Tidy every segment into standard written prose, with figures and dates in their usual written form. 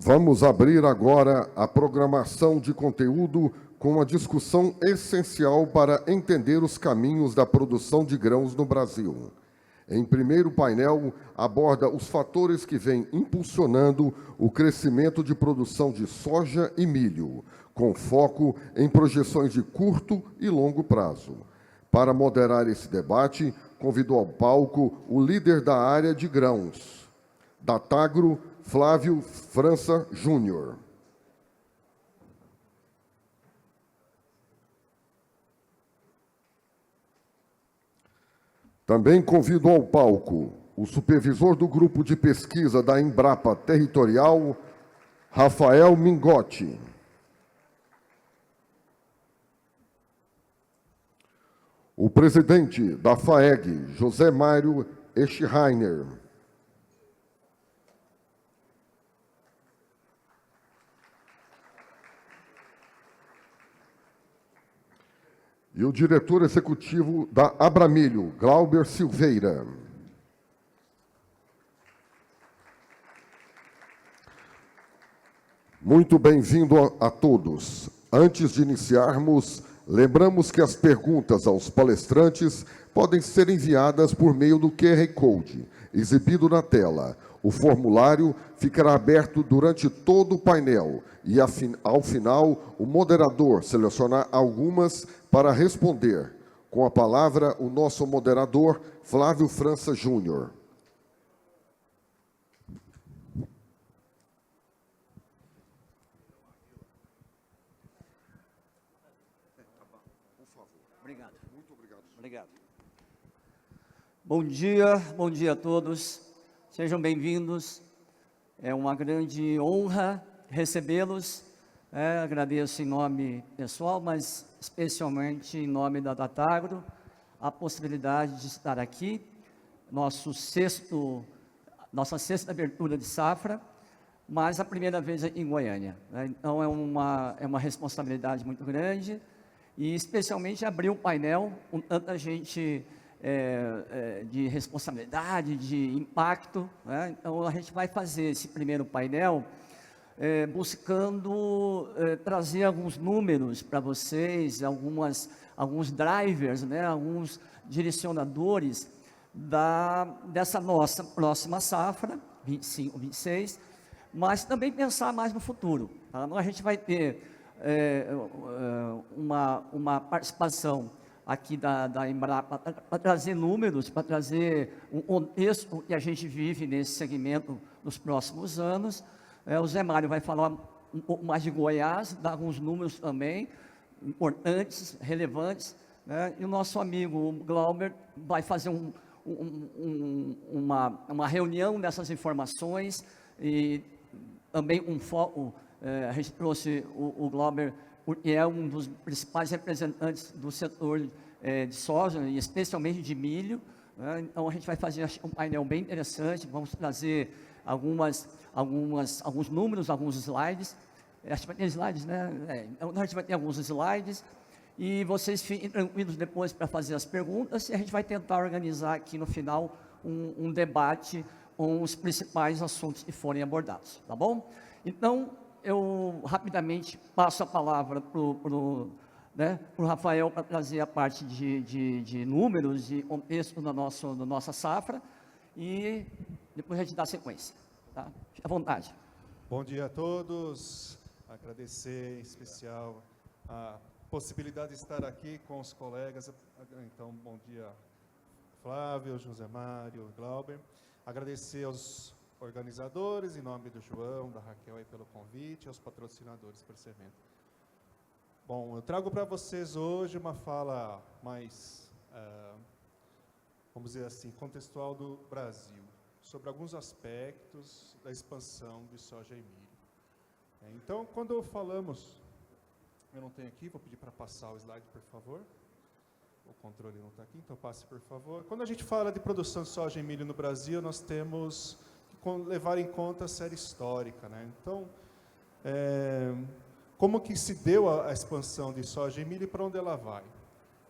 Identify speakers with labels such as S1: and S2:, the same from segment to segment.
S1: Vamos abrir agora a programação de conteúdo com uma discussão essencial para entender os caminhos da produção de grãos no Brasil. Em primeiro painel, aborda os fatores que vêm impulsionando o crescimento de produção de soja e milho, com foco em projeções de curto e longo prazo. Para moderar esse debate, convidou ao palco o líder da área de grãos, da Tagro, Flávio França Júnior. Também convido ao palco o supervisor do grupo de pesquisa da Embrapa Territorial, Rafael Mingotti. O presidente da FAEG, José Mário Eschreiner. E o diretor executivo da Abramilho, Glauber Silveira. Muito bem-vindo a todos. Antes de iniciarmos, lembramos que as perguntas aos palestrantes podem ser enviadas por meio do QR Code, exibido na tela. O formulário ficará aberto durante todo o painel e, ao final, o moderador selecionará algumas para responder. Com a palavra, o nosso moderador, Flávio França Júnior.
S2: Obrigado. Muito obrigado. Obrigado. Bom dia a todos. Sejam bem-vindos. É uma grande honra recebê-los. Agradeço em nome pessoal, mas especialmente em nome da Datagro, a possibilidade de estar aqui, nossa sexta abertura de safra, mas a primeira vez em Goiânia. Então, é uma responsabilidade muito grande, e especialmente abrir o painel com tanta gente de responsabilidade, de impacto. Então, a gente vai fazer esse primeiro painel buscando trazer alguns números para vocês, alguns drivers, alguns direcionadores dessa nossa próxima safra, 25, 26, mas também pensar mais no futuro. Tá? A gente vai ter uma participação aqui da Embrapa para trazer números, para trazer um contexto que a gente vive nesse segmento nos próximos anos. O Zé Mário vai falar um pouco mais de Goiás, dar alguns números também, importantes, relevantes, e o nosso amigo Glauber vai fazer uma reunião dessas informações, e também um foco. A gente trouxe o Glauber, porque é um dos principais representantes do setor de soja, e especialmente de milho. Então, a gente vai fazer um painel bem interessante, vamos trazer alguns números, alguns slides. Acho que vai ter slides, né? Então, a gente vai ter alguns slides, e vocês fiquem tranquilos depois para fazer as perguntas, e a gente vai tentar organizar aqui no final um debate com os principais assuntos que forem abordados, tá bom? Então, eu rapidamente passo a palavra para o Rafael para trazer a parte de números, de contexto da nossa safra, e depois a gente dá sequência. Tá? Fique à vontade.
S3: Bom dia a todos. Agradecer em especial a possibilidade de estar aqui com os colegas. Então, bom dia, Flávio, José Mário, Glauber. Agradecer aos organizadores, em nome do João, da Raquel, aí, pelo convite, e aos patrocinadores por esse evento. Bom, eu trago para vocês hoje uma fala mais, vamos dizer assim, contextual do Brasil, sobre alguns aspectos da expansão de soja e milho. Então, quando falamos, eu não tenho aqui, vou pedir para passar o slide, por favor. O controle não está aqui, então passe, por favor. Quando a gente fala de produção de soja e milho no Brasil, nós temos que levar em conta a série histórica, Então, como que se deu a expansão de soja e milho e para onde ela vai?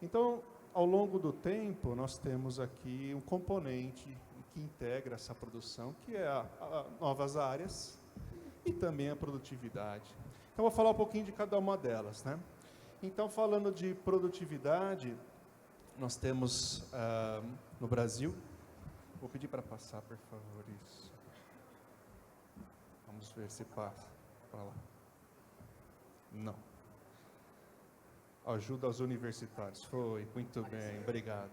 S3: Então, ao longo do tempo, nós temos aqui um componente que integra essa produção, que é novas áreas, e também a produtividade. Então, vou falar um pouquinho de cada uma delas, né? Então, falando de produtividade, nós temos no Brasil, vou pedir para passar, por favor, isso. Vamos ver se passa para lá. Não. Ajuda aos universitários. Foi, muito bem, obrigado.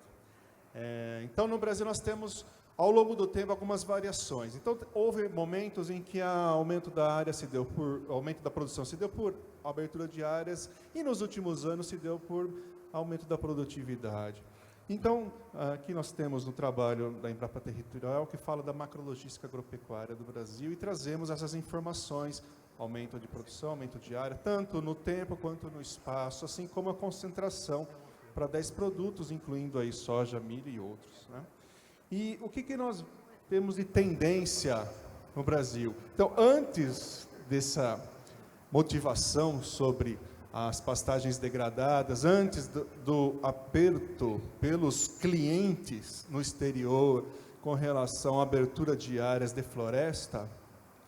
S3: Então, no Brasil, nós temos, ao longo do tempo, algumas variações. Então, houve momentos em que o aumento da área se deu por, aumento da produção se deu por abertura de áreas, e nos últimos anos se deu por aumento da produtividade. Então, aqui nós temos no trabalho da Embrapa Territorial, que fala da macrologística agropecuária do Brasil, e trazemos essas informações, aumento de produção, aumento de área, tanto no tempo quanto no espaço, assim como a concentração para 10 produtos, incluindo aí soja, milho e outros, né? E o que nós temos de tendência no Brasil? Então, antes dessa motivação sobre as pastagens degradadas, antes do aperto pelos clientes no exterior com relação à abertura de áreas de floresta,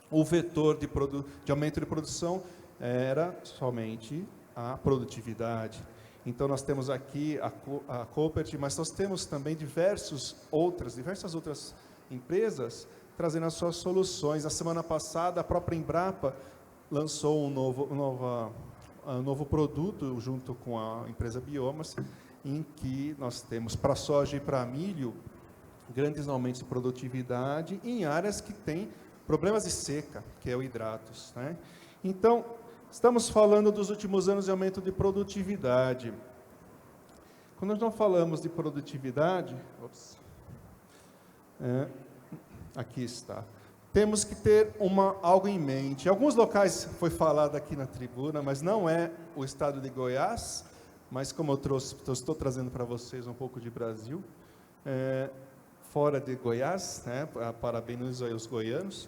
S3: o vetor de aumento de produção era somente a produtividade. Então, nós temos aqui a Coopert, mas nós temos também diversas outras empresas trazendo as suas soluções. Na semana passada, a própria Embrapa lançou um novo produto, junto com a empresa Biomas, em que nós temos para soja e para milho grandes aumentos de produtividade em áreas que têm problemas de seca, que é o hidratos, né? Então, estamos falando dos últimos anos de aumento de produtividade. Quando nós falamos de produtividade, aqui está. Temos que ter algo em mente. Em alguns locais foi falado aqui na tribuna, mas não é o estado de Goiás, mas como eu estou trazendo para vocês um pouco de Brasil, fora de Goiás, né, parabenizo aí os goianos,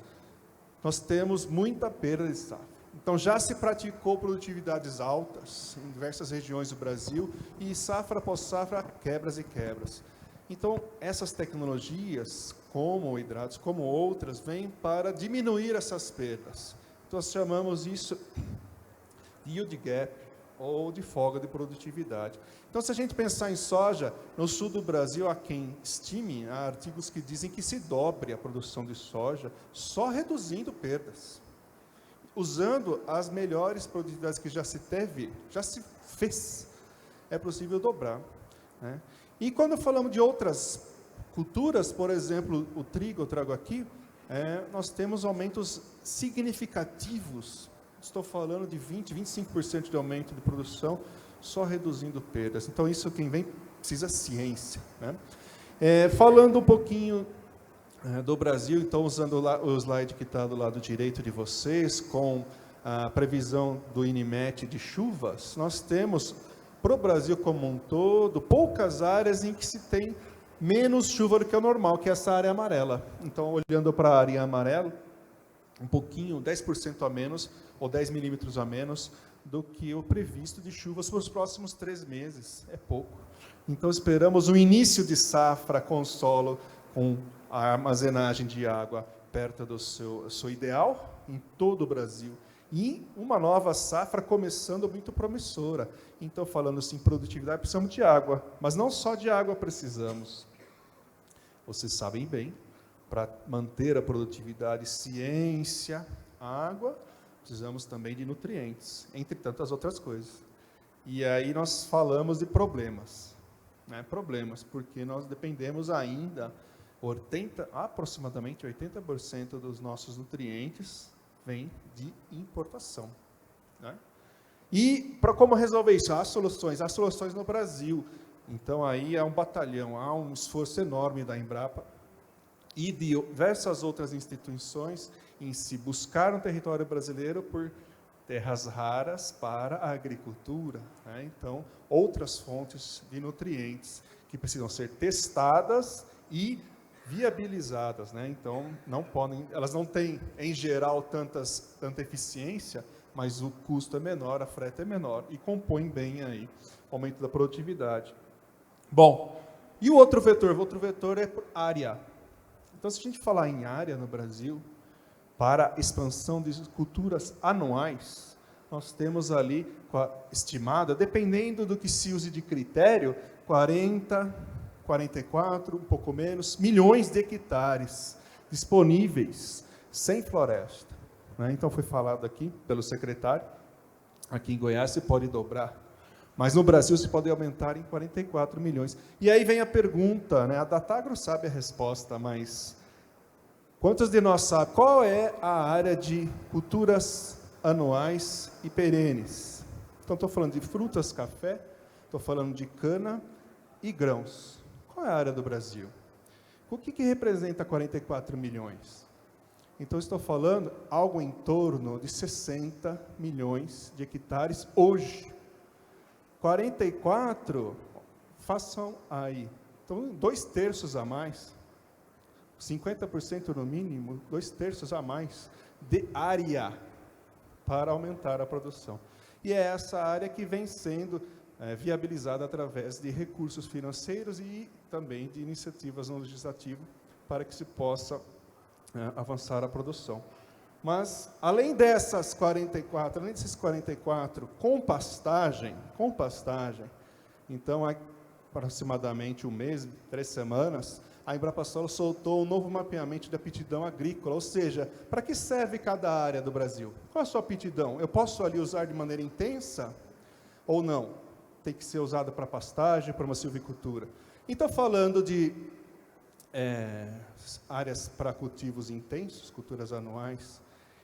S3: nós temos muita perda de safra. Então, já se praticou produtividades altas em diversas regiões do Brasil, e safra após safra, quebras e quebras. Então, essas tecnologias, como hidratos, como outras, vêm para diminuir essas perdas. Então, nós chamamos isso de yield gap, ou de folga de produtividade. Então, se a gente pensar em soja, no sul do Brasil, há quem estime, há artigos que dizem que se dobre a produção de soja, só reduzindo perdas. Usando as melhores produtividades que já se fez, é possível dobrar, né? E quando falamos de outras culturas, por exemplo, o trigo, eu trago aqui, nós temos aumentos significativos. Estou falando de 20%, 25% de aumento de produção, só reduzindo perdas. Então, isso quem vem precisa ciência, né? Falando um pouquinho do Brasil, então, usando o slide que está do lado direito de vocês, com a previsão do INMET de chuvas, nós temos, para o Brasil como um todo, poucas áreas em que se tem menos chuva do que o normal, que é essa área amarela. Então, olhando para a área amarela, um pouquinho, 10% a menos, ou 10 milímetros a menos, do que o previsto de chuvas para os próximos 3 meses. É pouco. Então, esperamos um início de safra com solo, com a armazenagem de água perto do seu ideal, em todo o Brasil. E uma nova safra começando muito promissora. Então, falando assim, produtividade, precisamos de água. Mas não só de água precisamos. Vocês sabem bem, para manter a produtividade, ciência, água, precisamos também de nutrientes, entre tantas outras coisas. E aí nós falamos de problemas, né? Problemas, porque nós dependemos ainda, aproximadamente 80% dos nossos nutrientes vem de importação, né? E para como resolver isso? Há soluções no Brasil. Então aí há um batalhão, há um esforço enorme da Embrapa e de diversas outras instituições em se buscar um território brasileiro por terras raras para a agricultura, né? Então, outras fontes de nutrientes que precisam ser testadas e viabilizadas, né? Então, elas não têm, em geral, tanta eficiência, mas o custo é menor, a frete é menor e compõe bem aí o aumento da produtividade. Bom, e o outro vetor? O outro vetor é área. Então, se a gente falar em área no Brasil, Para expansão de culturas anuais, nós temos ali, estimada, dependendo do que se use de critério, 40, 44, um pouco menos, milhões de hectares disponíveis, sem floresta. Né? Então, foi falado aqui pelo secretário, aqui em Goiás se pode dobrar, mas no Brasil se pode aumentar em 44 milhões. E aí vem a pergunta, né? A Datagro sabe a resposta, mas quantos de nós sabem qual é a área de culturas anuais e perenes? Então, estou falando de frutas, café, estou falando de cana e grãos. Qual é a área do Brasil? O que representa 44 milhões? Então, estou falando algo em torno de 60 milhões de hectares hoje. 44, façam aí. Então, 2/3 a mais, 50% no mínimo, 2/3 a mais de área para aumentar a produção. E é essa área que vem sendo viabilizada através de recursos financeiros e também de iniciativas no legislativo para que se possa avançar a produção. Mas, além desses 44, com pastagem, então, há aproximadamente um mês, 3 semanas, a Embrapa Solo soltou um novo mapeamento de aptidão agrícola, ou seja, para que serve cada área do Brasil? Qual a sua aptidão? Eu posso ali usar de maneira intensa ou não? Tem que ser usada para pastagem, para uma silvicultura. Então, falando de áreas para cultivos intensos, culturas anuais,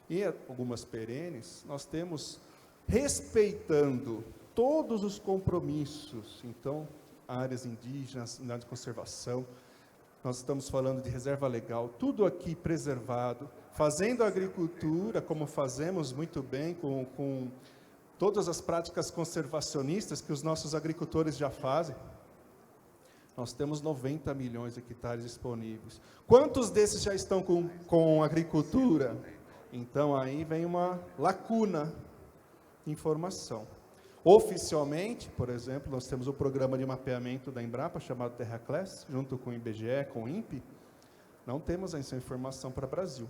S3: e algumas perenes, nós temos, respeitando todos os compromissos, então, áreas indígenas, unidade de conservação, nós estamos falando de reserva legal, tudo aqui preservado, fazendo agricultura, como fazemos muito bem, com todas as práticas conservacionistas que os nossos agricultores já fazem. Nós temos 90 milhões de hectares disponíveis. Quantos desses já estão com agricultura? Então, aí vem uma lacuna de informação. Oficialmente, por exemplo, nós temos o programa de mapeamento da Embrapa, chamado TerraClass, junto com o IBGE, com o INPE. Não temos essa informação para o Brasil.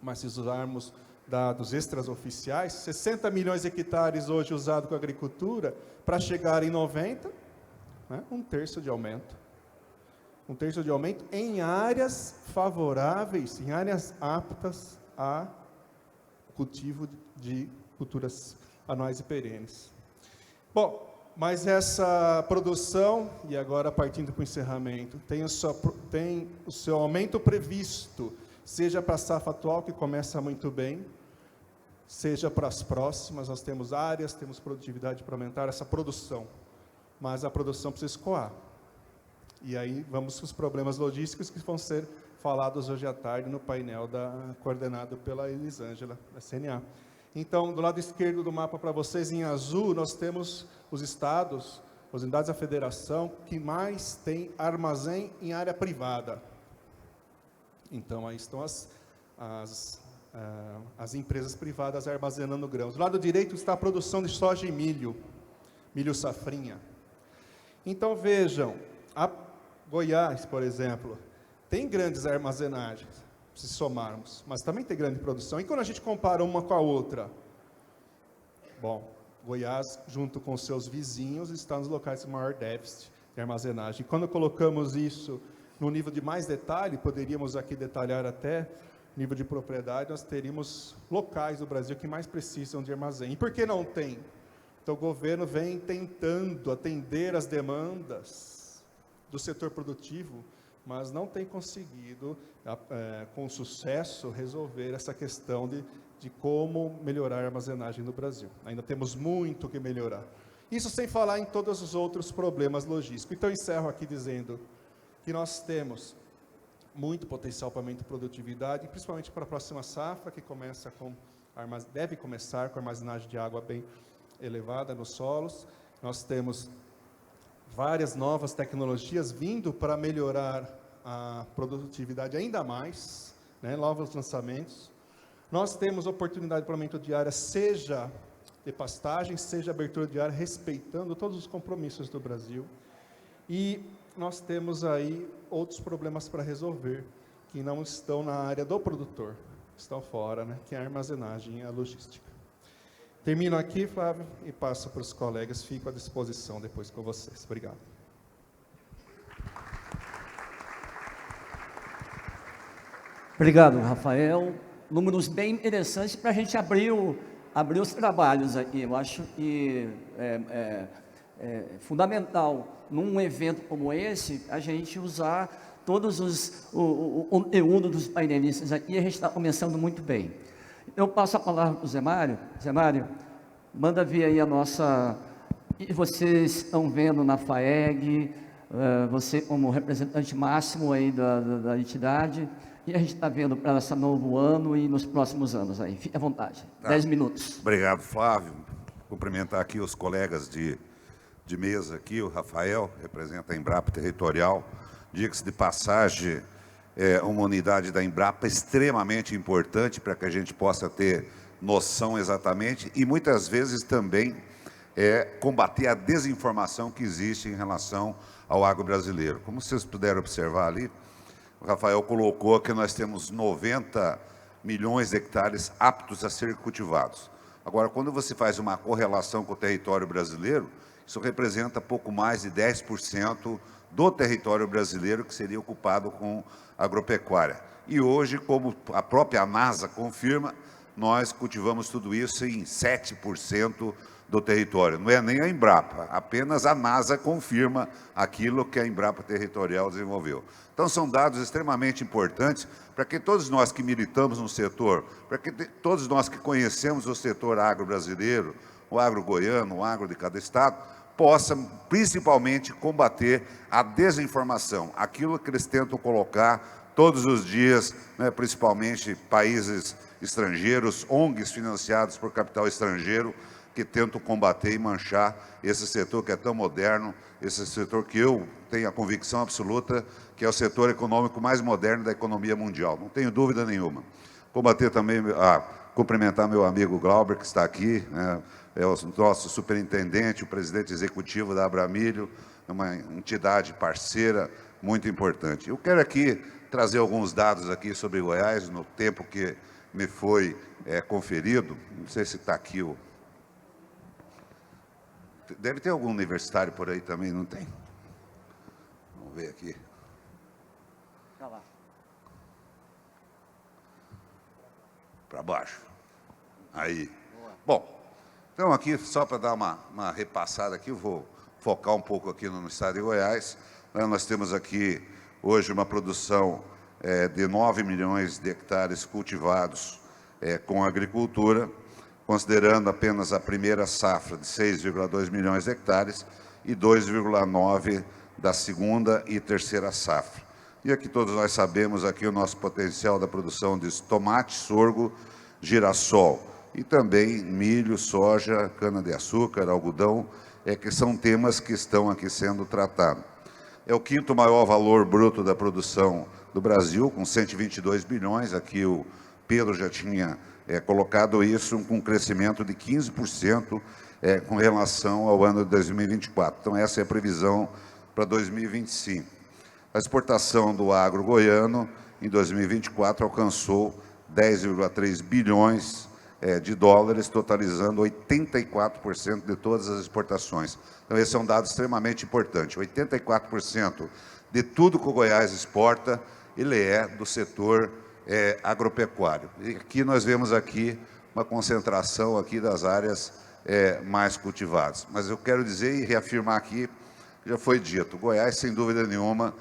S3: Mas se usarmos dados extraoficiais, 60 milhões de hectares hoje usados com agricultura, para chegar em 90, né, 1/3 de aumento. 1/3 de aumento em áreas favoráveis, em áreas aptas a cultivo de culturas anuais e perenes. Bom, mas essa produção, e agora partindo para o encerramento, tem o seu aumento previsto, seja para a safra atual, que começa muito bem, seja para as próximas, nós temos áreas, temos produtividade para aumentar essa produção, mas a produção precisa escoar. E aí vamos para os problemas logísticos que vão ser falados hoje à tarde no painel coordenado pela Elisângela, da CNA. Então, do lado esquerdo do mapa para vocês, em azul, nós temos os estados, as unidades da federação, que mais tem armazém em área privada. Então, aí estão as empresas privadas armazenando grãos. Do lado direito está a produção de soja e milho safrinha. Então, vejam, a Goiás, por exemplo, tem grandes armazenagens, se somarmos, mas também tem grande produção. E quando a gente compara uma com a outra? Bom, Goiás, junto com seus vizinhos, está nos locais de maior déficit de armazenagem. E quando colocamos isso no nível de mais detalhe, poderíamos aqui detalhar até nível de propriedade, nós teríamos locais do Brasil que mais precisam de armazém. E por que não tem? Então, o governo vem tentando atender as demandas do setor produtivo, mas não tem conseguido, com sucesso, resolver essa questão de como melhorar a armazenagem no Brasil. Ainda temos muito que melhorar. Isso sem falar em todos os outros problemas logísticos. Então, encerro aqui dizendo que nós temos muito potencial para aumento de produtividade, principalmente para a próxima safra, que deve começar com armazenagem de água bem elevada nos solos. Nós temos várias novas tecnologias vindo para melhorar a produtividade ainda mais, né, novos lançamentos. Nós temos oportunidade para aumento de área, seja de pastagem, seja abertura de área, respeitando todos os compromissos do Brasil. E nós temos aí outros problemas para resolver, que não estão na área do produtor. estão fora, né, que é a armazenagem e a logística. Termino aqui, Flávio, e passo para os colegas. Fico à disposição depois com vocês. Obrigado.
S2: Obrigado, Rafael. Números bem interessantes para a gente abrir os trabalhos aqui. Eu acho que é fundamental, num evento como esse, a gente usar todos o conteúdo dos painelistas aqui, e a gente está começando muito bem. Eu passo a palavra para o Zé Mário. Zé Mário, manda vir aí a nossa... E vocês estão vendo na FAEG, você como representante máximo aí da entidade, e a gente está vendo para esse novo ano e nos próximos anos aí. Fique à vontade. 10 minutos.
S4: Obrigado, Flávio. Cumprimentar aqui os colegas de mesa aqui, o Rafael, representa a Embrapa Territorial. Diga-se de passagem, uma unidade da Embrapa extremamente importante para que a gente possa ter noção exatamente e muitas vezes também combater a desinformação que existe em relação ao agro brasileiro. Como vocês puderam observar ali, o Rafael colocou que nós temos 90 milhões de hectares aptos a ser cultivados. Agora, quando você faz uma correlação com o território brasileiro, isso representa pouco mais de 10% do território brasileiro que seria ocupado com agropecuária. E hoje, como a própria NASA confirma, nós cultivamos tudo isso em 7% do território. Não é nem a Embrapa, apenas a NASA confirma aquilo que a Embrapa Territorial desenvolveu. Então, são dados extremamente importantes para que todos nós que militamos no setor, para que todos nós que conhecemos o setor agro brasileiro, o agro goiano, o agro de cada estado, possam principalmente combater a desinformação, aquilo que eles tentam colocar todos os dias, né, principalmente países estrangeiros, ONGs financiados por capital estrangeiro, que tentam combater e manchar esse setor que é tão moderno, esse setor que eu tenho a convicção absoluta que é o setor econômico mais moderno da economia mundial, não tenho dúvida nenhuma. Combater também, cumprimentar meu amigo Glauber, que está aqui, né, é o nosso superintendente, o presidente executivo da Abramilho, uma entidade parceira muito importante. Eu quero aqui trazer alguns dados aqui sobre Goiás, no tempo que me foi conferido, não sei se está aqui o... Deve ter algum universitário por aí também, não tem? Vamos ver aqui.
S2: Para lá.
S4: Para baixo. Aí. Bom, então aqui, só para dar uma repassada aqui, eu vou focar um pouco aqui no estado de Goiás. Nós temos aqui, hoje, uma produção de 9 milhões de hectares cultivados com agricultura, considerando apenas a primeira safra de 6,2 milhões de hectares e 2,9 da segunda e terceira safra. E aqui todos nós sabemos aqui o nosso potencial da produção de tomate, sorgo, girassol e também milho, soja, cana-de-açúcar, algodão, que são temas que estão aqui sendo tratados. É o quinto maior valor bruto da produção do Brasil, com 122 bilhões, aqui o Pedro já tinha colocado isso com um crescimento de 15% com relação ao ano de 2024. Então, essa é a previsão para 2025. A exportação do agro goiano, em 2024, alcançou 10,3 bilhões de dólares, totalizando 84% de todas as exportações. Então, esse é um dado extremamente importante. 84% de tudo que o Goiás exporta, ele é do setor agropecuário. E aqui nós vemos aqui uma concentração aqui das áreas mais cultivadas. Mas eu quero dizer e reafirmar aqui, já foi dito, Goiás, sem dúvida nenhuma,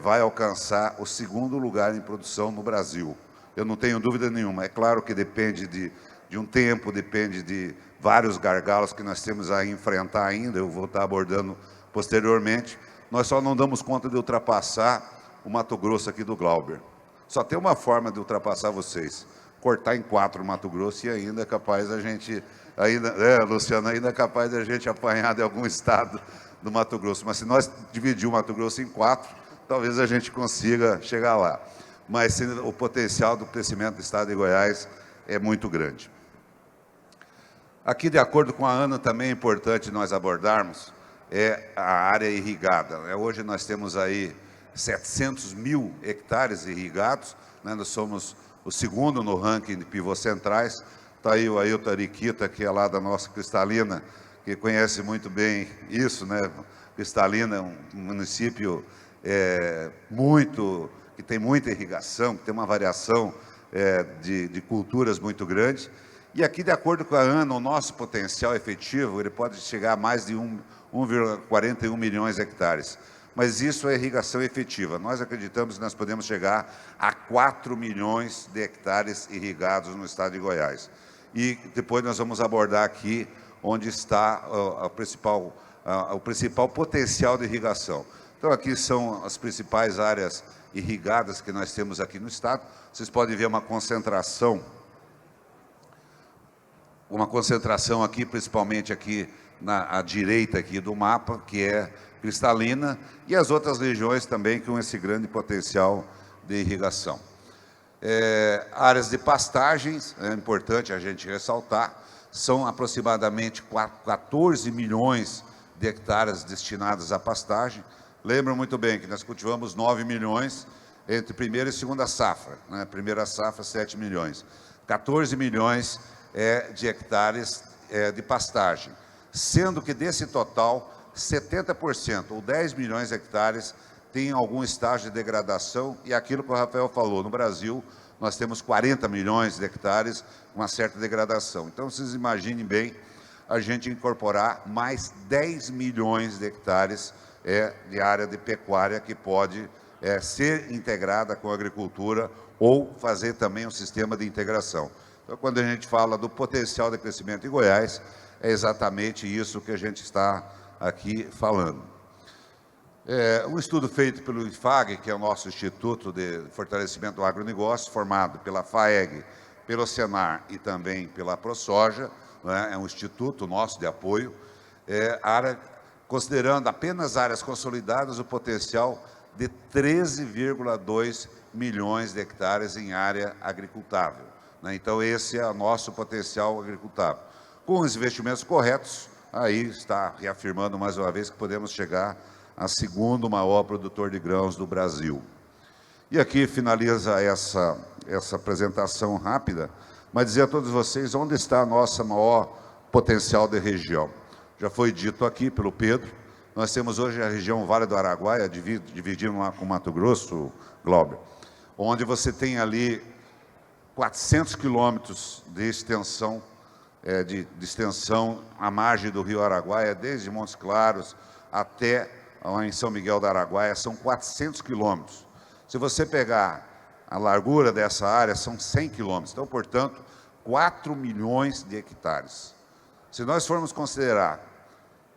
S4: vai alcançar o segundo lugar em produção no Brasil. Eu não tenho dúvida nenhuma. É claro que depende de um tempo, depende de vários gargalos que nós temos a enfrentar ainda, eu vou estar abordando posteriormente. Nós só não damos conta de ultrapassar o Mato Grosso aqui do Glauber. Só tem uma forma de ultrapassar vocês, cortar em 4 o Mato Grosso e ainda é capaz a gente, Luciano, ainda é capaz da gente apanhar de algum estado do Mato Grosso. Mas se nós dividir o Mato Grosso em 4, talvez a gente consiga chegar lá. Mas o potencial do crescimento do estado de Goiás é muito grande. Aqui, de acordo com a ANA, também é importante nós abordarmos a área irrigada. Hoje nós temos aí 700 mil hectares irrigados, né? Nós somos o segundo no ranking de pivôs centrais. Está aí o Ailton Ariquita, que é lá da nossa Cristalina, que conhece muito bem isso, né? Cristalina é um município que tem muita irrigação, que tem uma variação de culturas muito grande. E aqui, de acordo com a ANA, o nosso potencial efetivo ele pode chegar a mais de 1,41 milhões de hectares. Mas isso é irrigação efetiva. Nós acreditamos que nós podemos chegar a 4 milhões de hectares irrigados no estado de Goiás. E depois nós vamos abordar aqui onde está o principal potencial de irrigação. Então, aqui são as principais áreas irrigadas que nós temos aqui no estado. Vocês podem ver uma concentração aqui, principalmente aqui à direita aqui do mapa, que é Cristalina, e as outras regiões também com esse grande potencial de irrigação. Áreas de pastagens, é importante a gente ressaltar, são aproximadamente 14 milhões de hectares destinados à pastagem. Lembram muito bem que nós cultivamos 9 milhões entre primeira e segunda safra, né? Primeira safra, 7 milhões. 14 milhões de hectares de pastagem, sendo que desse total, 70%, ou 10 milhões de hectares, tem algum estágio de degradação, e aquilo que o Rafael falou, no Brasil, nós temos 40 milhões de hectares com uma certa degradação. Então, vocês imaginem bem a gente incorporar mais 10 milhões de hectares de área de pecuária que pode ser integrada com a agricultura ou fazer também um sistema de integração. Então, quando a gente fala do potencial de crescimento em Goiás, é exatamente isso que a gente está aqui falando. Um estudo feito pelo IFAG, que é o nosso Instituto de Fortalecimento do Agronegócio, formado pela FAEG, pelo Senar e também pela ProSoja, né? É um instituto nosso de apoio, considerando apenas áreas consolidadas, o potencial de 13,2 milhões de hectares em área agricultável, né? Então, esse é o nosso potencial agricultável. Com os investimentos corretos, aí está reafirmando mais uma vez que podemos chegar a segundo maior produtor de grãos do Brasil. E aqui finaliza essa apresentação rápida, mas dizer a todos vocês onde está a nossa maior potencial de região. Já foi dito aqui pelo Pedro, nós temos hoje a região Vale do Araguaia, dividindo lá com Mato Grosso, Glauber, onde você tem ali 400 quilômetros de extensão, à margem do rio Araguaia, desde Montes Claros até lá em São Miguel do Araguaia, são 400 quilômetros. Se você pegar a largura dessa área, são 100 quilômetros. Então, portanto, 4 milhões de hectares. Se nós formos considerar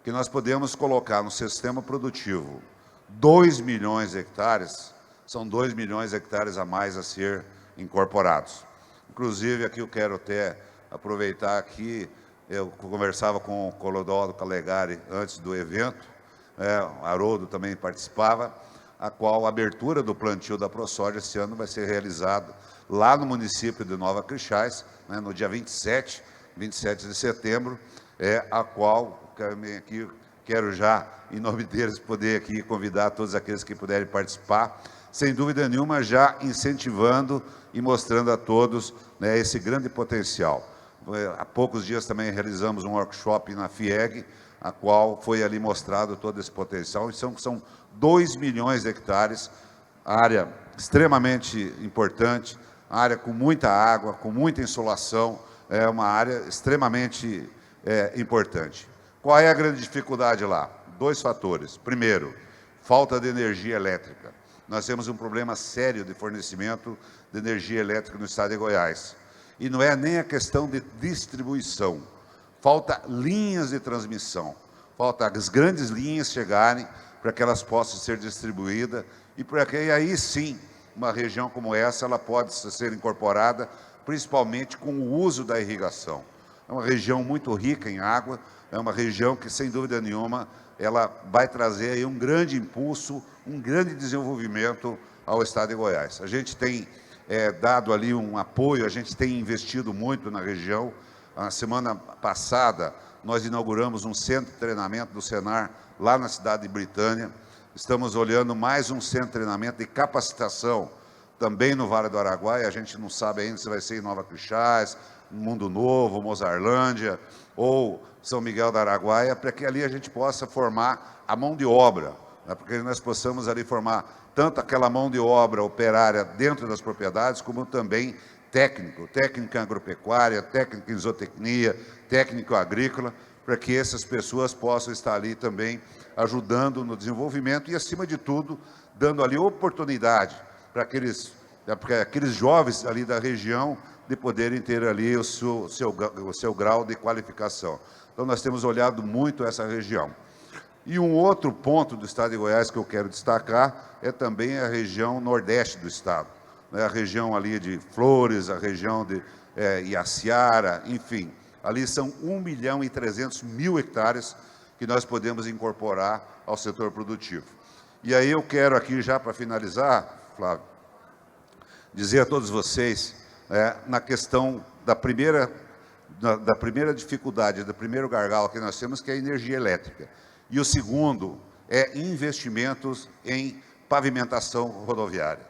S4: que nós podemos colocar no sistema produtivo 2 milhões de hectares, são 2 milhões de hectares a mais a ser incorporados. Inclusive, aqui eu quero até aproveitar aqui, eu conversava com o Clodoaldo Calegari antes do evento, o Haroldo também participava, a qual a abertura do plantio da ProSoja esse ano vai ser realizada lá no município de Nova Crixás, né, no dia 27 de setembro, a qual aqui quero já, em nome deles, poder aqui convidar todos aqueles que puderem participar, sem dúvida nenhuma, já incentivando e mostrando a todos, né, esse grande potencial. Há poucos dias também realizamos um workshop na FIEG, a qual foi ali mostrado todo esse potencial. São 2 milhões de hectares, área extremamente importante, área com muita água, com muita insolação, é uma área extremamente importante. Qual é a grande dificuldade lá? 2 fatores. Primeiro, falta de energia elétrica. Nós temos um problema sério de fornecimento de energia elétrica no estado de Goiás. E não é nem a questão de distribuição. Falta linhas de transmissão. Falta as grandes linhas chegarem para que elas possam ser distribuídas e para que aí sim, uma região como essa, ela pode ser incorporada, principalmente com o uso da irrigação. É uma região muito rica em água, é uma região que, sem dúvida nenhuma, ela vai trazer aí um grande impulso, um grande desenvolvimento ao estado de Goiás. A gente tem dado ali um apoio, a gente tem investido muito na região. A semana passada, nós inauguramos um centro de treinamento do Senar, lá na cidade de Britânia. Estamos olhando mais um centro de treinamento e capacitação também no Vale do Araguaia, a gente não sabe ainda se vai ser em Nova Crixás, Mundo Novo, Mozarlândia ou São Miguel do Araguaia, para que ali a gente possa formar a mão de obra, né, porque nós possamos ali formar tanto aquela mão de obra operária dentro das propriedades, como também técnica agropecuária, técnica em zootecnia, técnico agrícola, para que essas pessoas possam estar ali também ajudando no desenvolvimento e, acima de tudo, dando ali oportunidade para aqueles jovens ali da região de poderem ter ali o seu grau de qualificação. Então, nós temos olhado muito essa região. E um outro ponto do estado de Goiás que eu quero destacar é também a região nordeste do estado, né? A região ali de Flores, a região de Iaciara, enfim. Ali são 1.300.000 hectares que nós podemos incorporar ao setor produtivo. E aí eu quero aqui, já para finalizar, Flávio, dizer a todos vocês, na questão da primeira dificuldade, do primeiro gargalo que nós temos, que é a energia elétrica. E o segundo é investimentos em pavimentação rodoviária.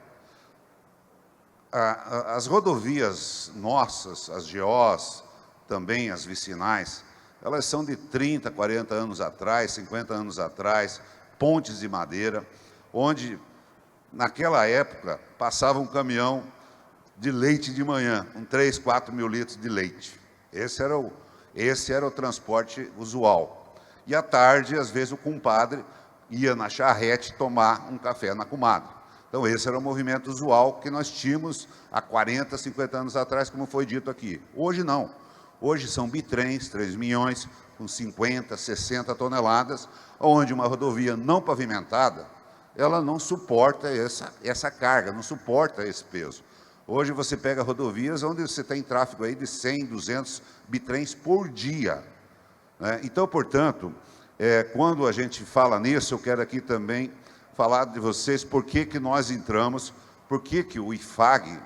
S4: As rodovias nossas, as GOs, também as vicinais, elas são de 30, 40 anos atrás, 50 anos atrás, pontes de madeira, onde, naquela época, passava um caminhão de leite de manhã, com 3, 4 mil litros de leite. Esse era o transporte usual. E à tarde, às vezes, o compadre ia na charrete tomar um café na comadre. Então, esse era o movimento usual que nós tínhamos há 40, 50 anos atrás, como foi dito aqui. Hoje, não. Hoje são bitrens, 3 milhões, com 50, 60 toneladas, onde uma rodovia não pavimentada, ela não suporta essa carga, não suporta esse peso. Hoje você pega rodovias onde você tem tráfego aí de 100, 200 bitrens por dia. Então, portanto, quando a gente fala nisso, eu quero aqui também falar de vocês por que nós entramos, por que o IFAG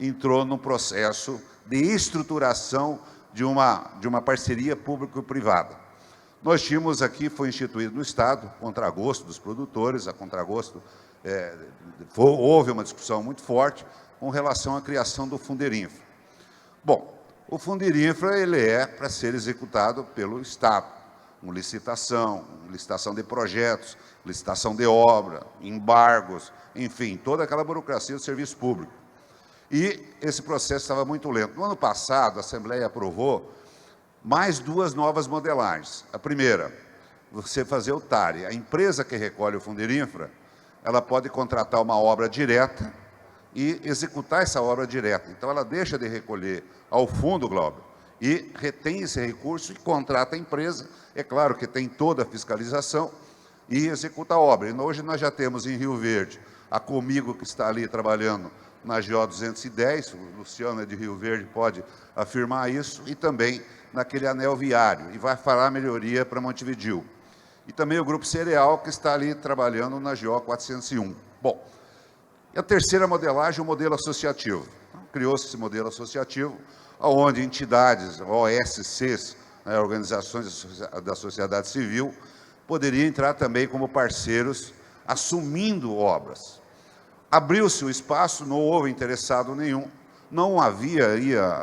S4: entrou no processo de estruturação de uma parceria público-privada. Nós tínhamos aqui, foi instituído no Estado, contra gosto dos produtores, a contragosto, houve uma discussão muito forte com relação à criação do Funderinfra. Bom, o Funderinfra, ele é para ser executado pelo Estado, com licitação de projetos, licitação de obra, embargos, enfim, toda aquela burocracia do serviço público. E esse processo estava muito lento. No ano passado, a Assembleia aprovou mais 2 novas modelagens. A primeira, você fazer o TARI. A empresa que recolhe o Funderinfra, ela pode contratar uma obra direta e executar essa obra direta. Então, ela deixa de recolher ao fundo, Glauber, e retém esse recurso e contrata a empresa. É claro que tem toda a fiscalização e executa a obra. E hoje nós já temos em Rio Verde a Comigo, que está ali trabalhando na GO 210, o Luciano é de Rio Verde, pode afirmar isso, e também naquele anel viário, e vai falar melhoria para Montevidéu. E também o Grupo Cereal, que está ali trabalhando na GO 401. Bom, e a terceira modelagem, o modelo associativo. Criou-se esse modelo associativo, onde entidades, OSCs, organizações da sociedade civil, poderiam entrar também como parceiros, assumindo obras. Abriu-se o espaço, não houve interessado nenhum, não havia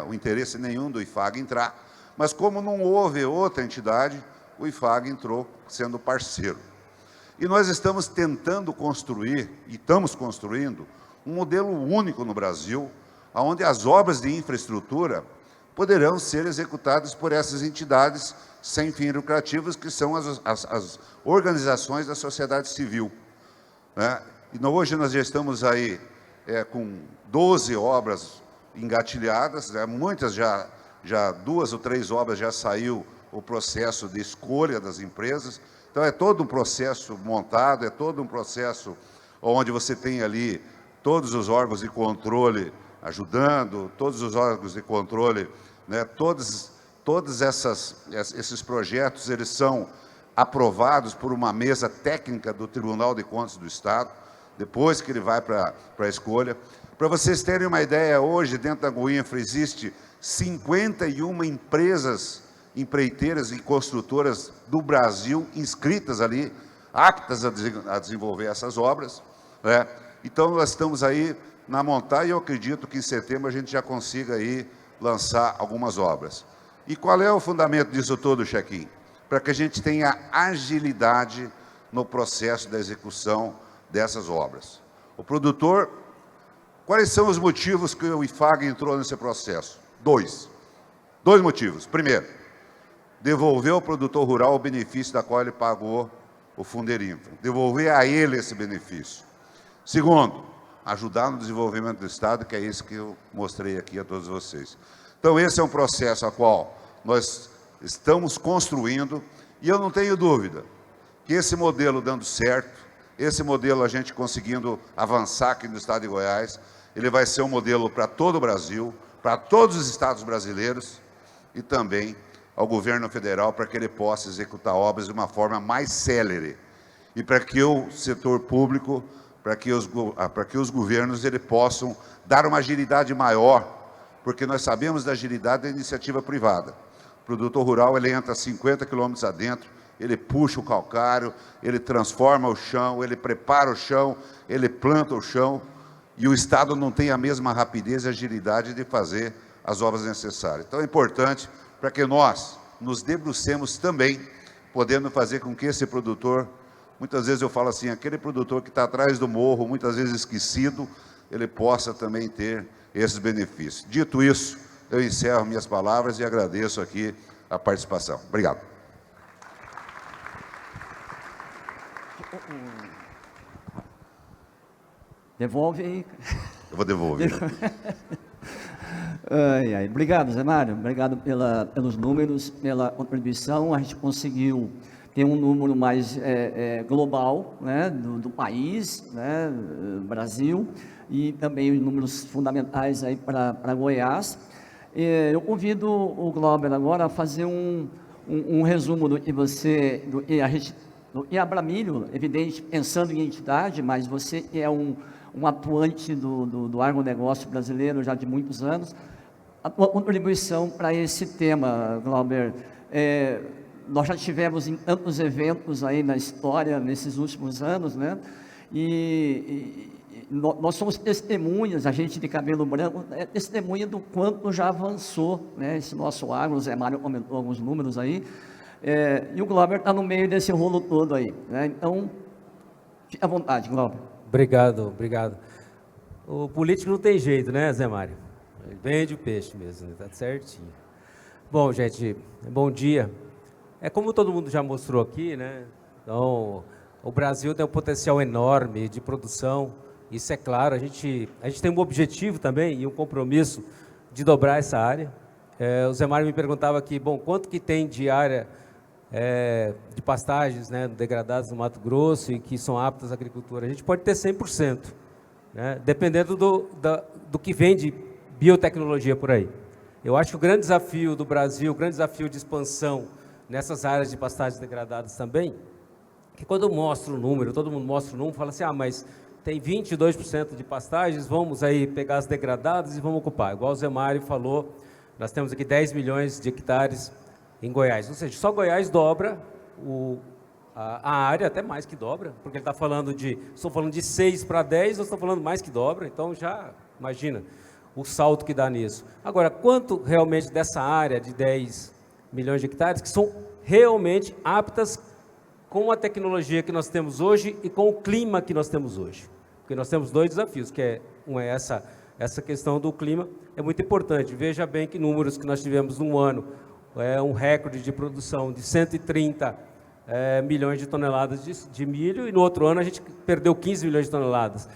S4: o interesse nenhum do IFAG entrar, mas como não houve outra entidade, o IFAG entrou sendo parceiro. E nós estamos tentando construir, e estamos construindo, um modelo único no Brasil, onde as obras de infraestrutura poderão ser executadas por essas entidades sem fins lucrativos, que são as organizações da sociedade civil. E hoje nós já estamos aí com 12 obras engatilhadas, muitas já 2 ou 3 obras já saiu o processo de escolha das empresas. Então, é todo um processo montado, é todo um processo onde você tem ali todos os órgãos de controle ajudando, todos os órgãos de controle, todos esses projetos, eles são aprovados por uma mesa técnica do Tribunal de Contas do Estado, depois que ele vai para a escolha. Para vocês terem uma ideia, hoje, dentro da Goinfra, existe 51 empreiteiras e construtoras do Brasil inscritas ali, aptas a desenvolver essas obras. Então, nós estamos aí na montagem, e eu acredito que em setembro a gente já consiga aí lançar algumas obras. E qual é o fundamento disso todo, Chequim? Para que a gente tenha agilidade no processo da execução dessas obras. O produtor, quais são os motivos que o IFAG entrou nesse processo? Dois motivos. Primeiro, devolver ao produtor rural o benefício da qual ele pagou o Funderinfra. Devolver a ele esse benefício. Segundo, ajudar no desenvolvimento do Estado, que é isso que eu mostrei aqui a todos vocês. Então, esse é um processo a qual nós estamos construindo, e eu não tenho dúvida que esse modelo dando certo, esse modelo a gente conseguindo avançar aqui no Estado de Goiás, ele vai ser um modelo para todo o Brasil, para todos os estados brasileiros e também ao governo federal, para que ele possa executar obras de uma forma mais célere e para que o setor público, para que os governos ele possam dar uma agilidade maior, porque nós sabemos da agilidade da iniciativa privada. O produtor rural ele entra 50 quilômetros adentro, ele puxa o calcário, ele transforma o chão, ele prepara o chão, ele planta o chão, e o Estado não tem a mesma rapidez e agilidade de fazer as obras necessárias. Então é importante para que nós nos debrucemos também, podendo fazer com que esse produtor, muitas vezes eu falo assim, aquele produtor que está atrás do morro, muitas vezes esquecido, ele possa também ter esses benefícios. Dito isso, eu encerro minhas palavras e agradeço aqui a participação. Obrigado.
S2: Devolve aí.
S4: Eu vou devolver.
S2: Obrigado, Zé Mário. Obrigado pelos números, pela contribuição. A gente conseguiu ter um número mais global, né, do país, né, Brasil, e também os números fundamentais aí para Goiás. Eu convido o Glauber agora a fazer um resumo do que a Abramilho, evidente, pensando em entidade, mas você que é um atuante do agronegócio brasileiro já de muitos anos, a tua contribuição para esse tema, Glauber. Nós já tivemos em tantos eventos aí na história, nesses últimos anos, né? E nós somos testemunhas, a gente de cabelo branco, é testemunha do quanto já avançou, né, esse nosso agro. O Zé Mário comentou alguns números aí, e o Glauber está no meio desse rolo todo aí, né? Então, fique à vontade, Glauber.
S5: Obrigado. O político não tem jeito, né, Zé Mário? Ele vende o peixe mesmo, está certinho. Bom, gente, bom dia. Como todo mundo já mostrou aqui, né? Então, o Brasil tem um potencial enorme de produção, isso é claro. A gente tem um objetivo também e um compromisso de dobrar essa área. O Zé Mário me perguntava aqui, bom, quanto que tem de área de pastagens, né, degradadas no Mato Grosso e que são aptas à agricultura? A gente pode ter 100%, né, dependendo do que vem de biotecnologia por aí. Eu acho que o grande desafio do Brasil, o grande desafio de expansão nessas áreas de pastagens degradadas também, que quando eu mostro o número, todo mundo mostra o número, fala assim, mas tem 22% de pastagens, vamos aí pegar as degradadas e vamos ocupar. Igual o Zé Mário falou, nós temos aqui 10 milhões de hectares em Goiás, ou seja, só Goiás dobra a área, até mais que dobra, porque ele está falando estou falando de 6 para 10, eu estou falando mais que dobra, então já imagina o salto que dá nisso. Agora, quanto realmente dessa área de 10 milhões de hectares que são realmente aptas com a tecnologia que nós temos hoje e com o clima que nós temos hoje? Porque nós temos dois desafios, que essa questão do clima é muito importante. Veja bem que números que nós tivemos num ano, um recorde de produção de 130 milhões de toneladas de milho, e no outro ano a gente perdeu 15 milhões de toneladas.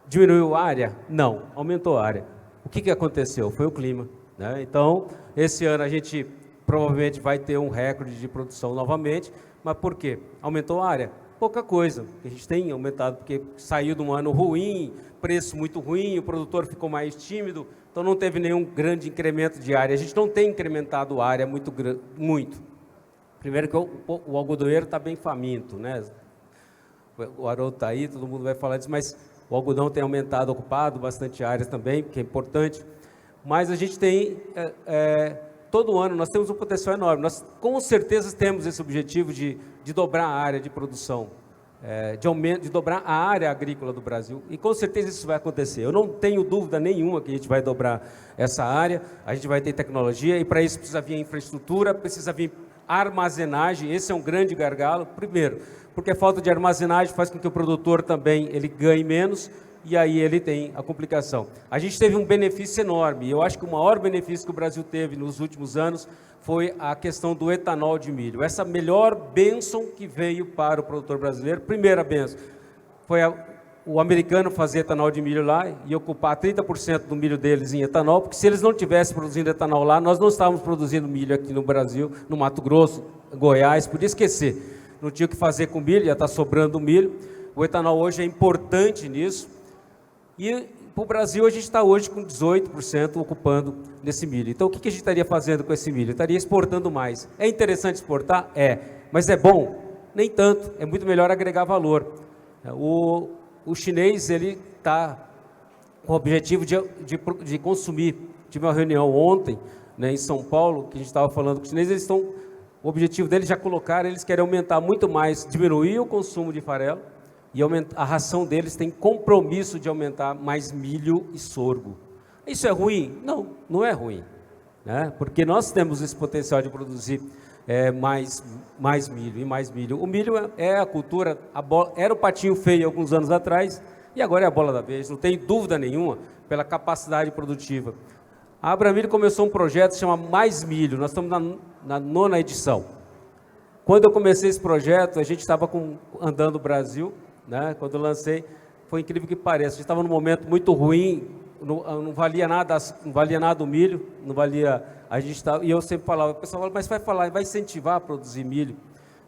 S5: Diminuiu a área? Não, aumentou a área. O que aconteceu? Foi o clima, né? Então, esse ano a gente provavelmente vai ter um recorde de produção novamente, mas por quê? Aumentou a área? Pouca coisa, a gente tem aumentado, porque saiu de um ano ruim, preço muito ruim, o produtor ficou mais tímido, então não teve nenhum grande incremento de área. A gente não tem incrementado a área muito. Primeiro que o algodoeiro está bem faminto, né? O Haroldo está aí, todo mundo vai falar disso, mas o algodão tem aumentado, ocupado bastante áreas também, que é importante. Mas a gente tem, todo ano, nós temos um potencial enorme. Nós, com certeza, temos esse objetivo de dobrar a área de produção de dobrar a área agrícola do Brasil, e com certeza isso vai acontecer. Eu não tenho dúvida nenhuma que a gente vai dobrar essa área, a gente vai ter tecnologia, e para isso precisa vir infraestrutura, precisa vir armazenagem. Esse é um grande gargalo, primeiro, porque a falta de armazenagem faz com que o produtor também ele ganhe menos, e aí ele tem a complicação. A gente teve um benefício enorme, e eu acho que o maior benefício que o Brasil teve nos últimos anos foi a questão do etanol de milho. Essa melhor bênção que veio para o produtor brasileiro. Primeira bênção foi o americano fazer etanol de milho lá e ocupar 30% do milho deles em etanol, porque se eles não tivessem produzindo etanol lá, nós não estávamos produzindo milho aqui no Brasil, no Mato Grosso, Goiás, podia esquecer. Não tinha o que fazer com milho, já está sobrando milho. O etanol hoje é importante nisso. E para o Brasil, a gente está hoje com 18% ocupando nesse milho. Então, o que a gente estaria fazendo com esse milho? Estaria exportando mais. É interessante exportar? É. Mas é bom? Nem tanto. É muito melhor agregar valor. O chinês, ele está com o objetivo de consumir. Tive uma reunião ontem, né, em São Paulo, que a gente estava falando com os chineses. O objetivo deles já colocaram, eles querem aumentar muito mais, diminuir o consumo de farelo, e a ração deles tem compromisso de aumentar mais milho e sorgo. Isso é ruim? Não, não é ruim, né? Porque nós temos esse potencial de produzir mais milho e mais milho. O milho é a cultura, era o patinho feio alguns anos atrás, e agora é a bola da vez, não tem dúvida nenhuma, pela capacidade produtiva. A Abramilho começou um projeto que se chama Mais Milho, nós estamos na 9ª edição. Quando eu comecei esse projeto, a gente estava andando o Brasil, né? Quando eu lancei, foi incrível que pareça, a gente estava num momento muito ruim, não valia nada o milho, não valia, e eu sempre falava, o pessoal fala, mas vai incentivar a produzir milho?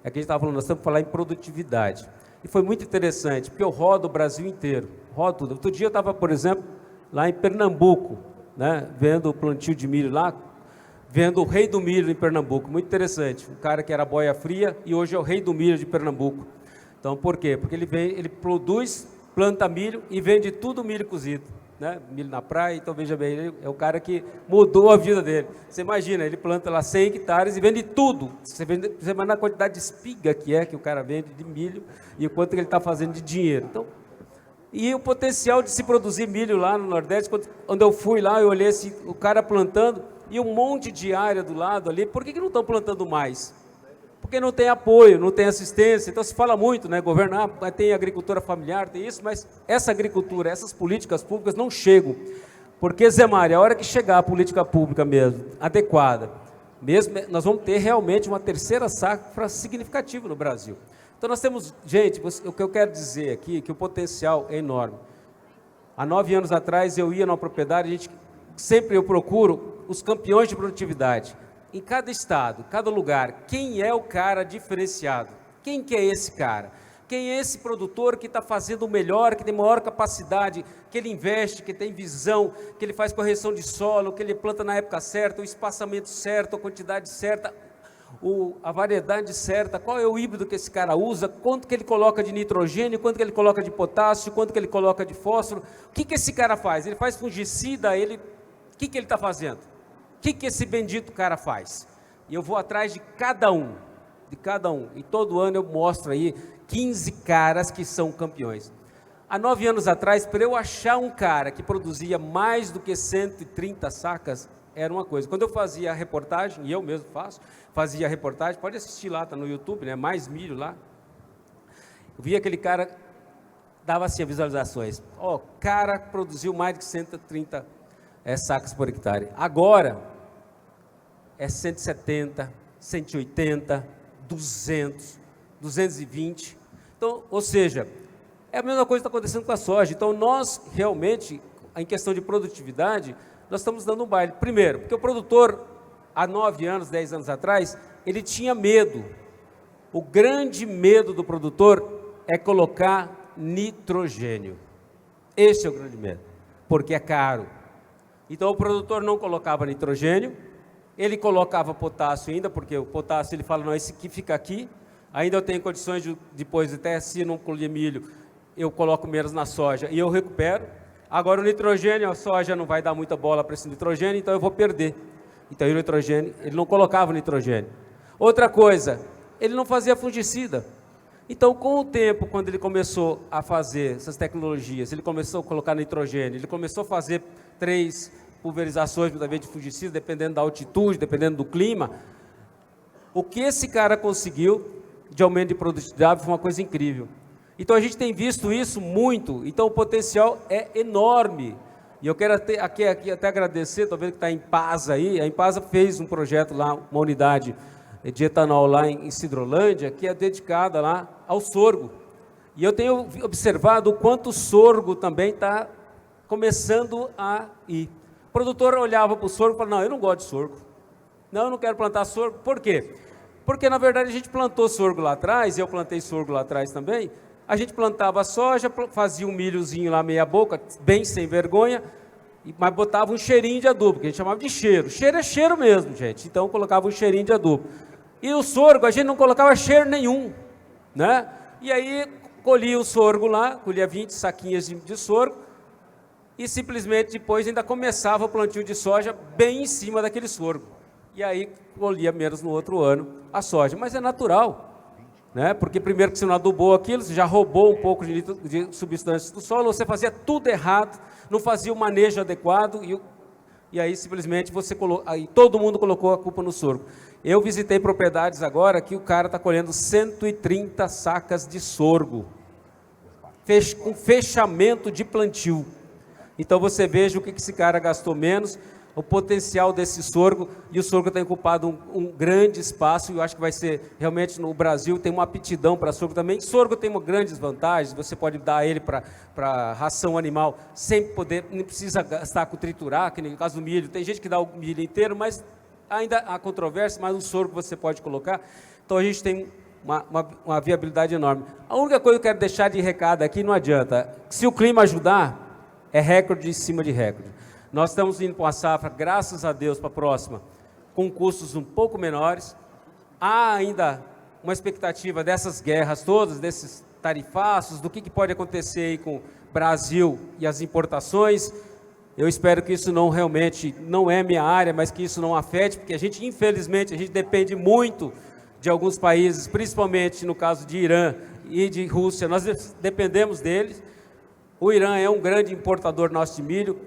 S5: É que a gente estava falando, nós estamos falando em produtividade. E foi muito interessante, porque eu rodo o Brasil inteiro, rodo tudo. Outro dia eu estava, por exemplo, lá em Pernambuco, né? Vendo o plantio de milho lá, vendo o rei do milho em Pernambuco, muito interessante, um cara que era boia fria e hoje é o rei do milho de Pernambuco. Então, por quê? Porque ele produz, planta milho e vende tudo milho cozido, né? Milho na praia. Então, veja bem, ele é o cara que mudou a vida dele. Você imagina, ele planta lá 100 hectares e vende tudo. Você vai na quantidade de espiga que o cara vende de milho e o quanto que ele está fazendo de dinheiro. Então, e o potencial de se produzir milho lá no Nordeste, quando eu fui lá, eu olhei assim, o cara plantando e um monte de área do lado ali. Por que não estão plantando mais? Porque não tem apoio, não tem assistência. Então se fala muito, né, governar, tem agricultura familiar, tem isso, mas essa agricultura, essas políticas públicas não chegam. Porque, Zé Mário, a hora que chegar a política pública mesmo, adequada, nós vamos ter realmente uma terceira safra significativa no Brasil. Então nós temos, gente, o que eu quero dizer aqui é que o potencial é enorme. Há 9 anos atrás eu ia numa propriedade, sempre eu procuro os campeões de produtividade. Em cada estado, cada lugar, quem é o cara diferenciado? Quem que é esse cara? Quem é esse produtor que está fazendo o melhor, que tem maior capacidade, que ele investe, que tem visão, que ele faz correção de solo, que ele planta na época certa, o espaçamento certo, a quantidade certa, a variedade certa, qual é o híbrido que esse cara usa, quanto que ele coloca de nitrogênio, quanto que ele coloca de potássio, quanto que ele coloca de fósforo, o que esse cara faz? Ele faz fungicida, o que ele está fazendo? O que esse bendito cara faz? E eu vou atrás de cada um. E todo ano eu mostro aí 15 caras que são campeões. Há 9 anos atrás, para eu achar um cara que produzia mais do que 130 sacas, era uma coisa. Quando eu fazia a reportagem, e eu mesmo fazia a reportagem, pode assistir lá, está no YouTube, né? Mais Milho lá. Eu via aquele cara, dava assim visualizações. Cara produziu mais de 130 sacas por hectare. Agora é 170, 180, 200, 220. Então, ou seja, é a mesma coisa que está acontecendo com a soja. Então, nós realmente, em questão de produtividade, nós estamos dando um baile. Primeiro, porque o produtor, há 9 anos, 10 anos atrás, ele tinha medo. O grande medo do produtor é colocar nitrogênio. Esse é o grande medo, porque é caro. Então, o produtor não colocava nitrogênio, ele colocava potássio ainda, porque o potássio, ele fala, não, esse aqui fica aqui, ainda eu tenho condições de, depois, até se não colher milho, eu coloco menos na soja e eu recupero. Agora, o nitrogênio, a soja não vai dar muita bola para esse nitrogênio, então eu vou perder. Então, o nitrogênio, ele não colocava nitrogênio. Outra coisa, ele não fazia fungicida. Então, com o tempo, quando ele começou a fazer essas tecnologias, ele começou a colocar nitrogênio, ele começou a fazer 3 pulverizações, muitas vezes de fungicida, dependendo da altitude, dependendo do clima, o que esse cara conseguiu de aumento de produtividade foi uma coisa incrível. Então, a gente tem visto isso muito, então o potencial é enorme. E eu quero aqui até agradecer, estou vendo que está em Impasa aí, a Impasa fez um projeto lá, uma unidade de etanol lá em Sidrolândia, que é dedicada lá ao sorgo. E eu tenho observado o quanto o sorgo também está começando a ir. O produtor olhava para o sorgo e falava, não, eu não gosto de sorgo. Não, eu não quero plantar sorgo. Por quê? Porque, na verdade, a gente plantou sorgo lá atrás, eu plantei sorgo lá atrás também, a gente plantava soja, fazia um milhozinho lá meia boca, bem sem vergonha, mas botava um cheirinho de adubo, que a gente chamava de cheiro. Cheiro é cheiro mesmo, gente. Então, colocava um cheirinho de adubo. E o sorgo, a gente não colocava cheiro nenhum, né? E aí, colhia o sorgo lá, colhia 20 saquinhas de sorgo, e simplesmente depois ainda começava o plantio de soja bem em cima daquele sorgo. E aí, colhia menos no outro ano a soja. Mas é natural, né? Porque primeiro que você não adubou aquilo, você já roubou um pouco de substâncias do solo, você fazia tudo errado, não fazia o manejo adequado, e aí simplesmente aí todo mundo colocou a culpa no sorgo. Eu visitei propriedades agora que o cara está colhendo 130 sacas de sorgo, com fechamento de plantio. Então você veja o que esse cara gastou menos, o potencial desse sorgo, e o sorgo tem ocupado um grande espaço, e eu acho que vai ser, realmente no Brasil tem uma aptidão para sorgo também. Sorgo tem grandes vantagens, você pode dar ele para ração animal, sem poder, não precisa gastar com triturar, que no caso do milho, tem gente que dá o milho inteiro, mas ainda há controvérsia, mas o sorgo você pode colocar. Então a gente tem uma viabilidade enorme. A única coisa que eu quero deixar de recado aqui, não adianta, se o clima ajudar, é recorde em cima de recorde. Nós estamos indo para uma safra, graças a Deus, para a próxima, com custos um pouco menores. Há ainda uma expectativa dessas guerras todas, desses tarifaços, do que pode acontecer aí com o Brasil e as importações. Eu espero que isso realmente não é minha área, mas que isso não afete, porque infelizmente, a gente depende muito de alguns países, principalmente no caso de Irã e de Rússia, nós dependemos deles. O Irã é um grande importador nosso de milho.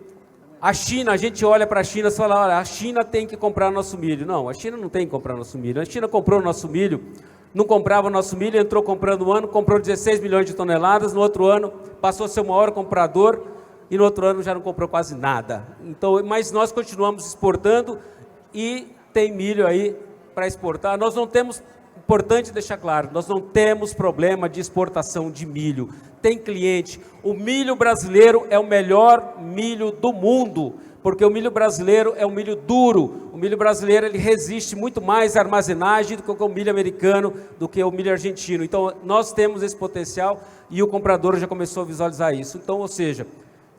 S5: A China, a gente olha para a China e fala, olha, a China tem que comprar nosso milho. Não, a China não tem que comprar nosso milho. A China comprou nosso milho, não comprava nosso milho, entrou comprando um ano, comprou 16 milhões de toneladas, no outro ano passou a ser o maior comprador, e no outro ano já não comprou quase nada. Então, mas nós continuamos exportando e tem milho aí para exportar. Nós não temos, importante deixar claro, nós não temos problema de exportação de milho. Tem cliente. O milho brasileiro é o melhor milho do mundo, porque o milho brasileiro é um milho duro. O milho brasileiro ele resiste muito mais à armazenagem do que o milho americano, do que o milho argentino. Então, nós temos esse potencial e o comprador já começou a visualizar isso. Então, ou seja,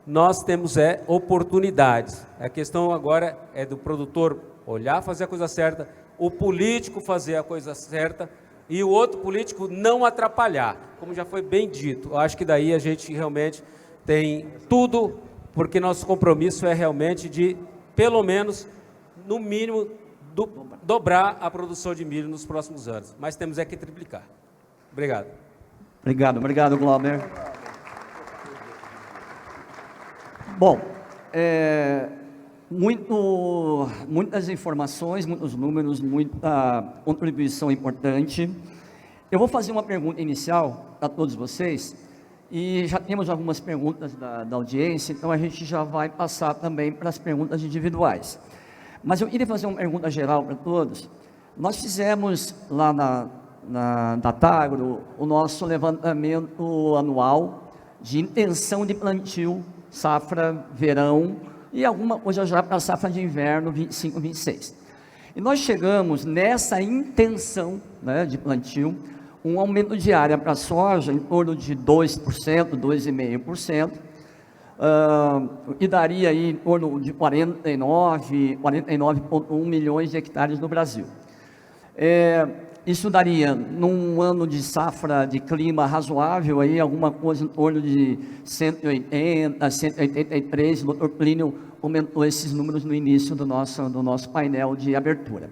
S5: nós temos oportunidades. A questão agora é do produtor olhar, fazer a coisa certa, o político fazer a coisa certa e o outro político não atrapalhar, como já foi bem dito. Eu acho que daí a gente realmente tem tudo, porque nosso compromisso é realmente de, pelo menos, no mínimo, dobrar a produção de milho nos próximos anos. Mas temos que triplicar. Obrigado.
S2: Obrigado, Glauber. Bom, muitas informações, muitos números, muita contribuição importante. Eu vou fazer uma pergunta inicial a todos vocês, e já temos algumas perguntas da audiência, então a gente já vai passar também para as perguntas individuais. Mas eu queria fazer uma pergunta geral para todos. Nós fizemos lá na Datagro o nosso levantamento anual de intenção de plantio, safra, verão, e alguma coisa já para a safra de inverno 25, 26. E nós chegamos nessa intenção, né, de plantio, um aumento de área para a soja em torno de 2%, 2,5%, e daria aí em torno de 49,1 milhões de hectares no Brasil. Isso daria, num ano de safra de clima razoável, aí, alguma coisa em torno de 180, 183, o Dr. Plínio comentou esses números no início do nosso painel de abertura.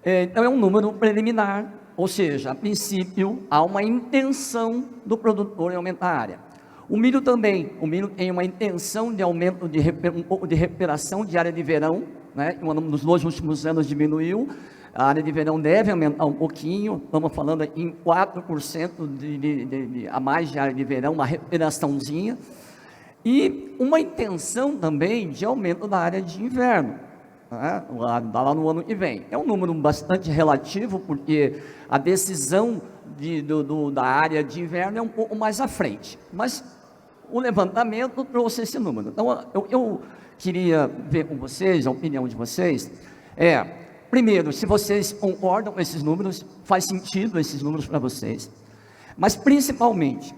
S2: Então, é um número preliminar, Ou seja, a princípio, há uma intenção do produtor em aumentar a área. O milho também. O milho tem uma intenção de aumento um pouco de recuperação de área de verão, né? Nos 2 últimos anos diminuiu. A área de verão deve aumentar um pouquinho. Estamos falando em 4% a mais de área de verão, uma recuperaçãozinha. E uma intenção também de aumento da área de inverno, né? Lá no ano que vem. É um número bastante relativo, porque a decisão da área de inverno é um pouco mais à frente. Mas o levantamento trouxe esse número. Então, eu queria ver com vocês, a opinião de vocês, primeiro, se vocês concordam com esses números, faz sentido esses números para vocês, mas principalmente,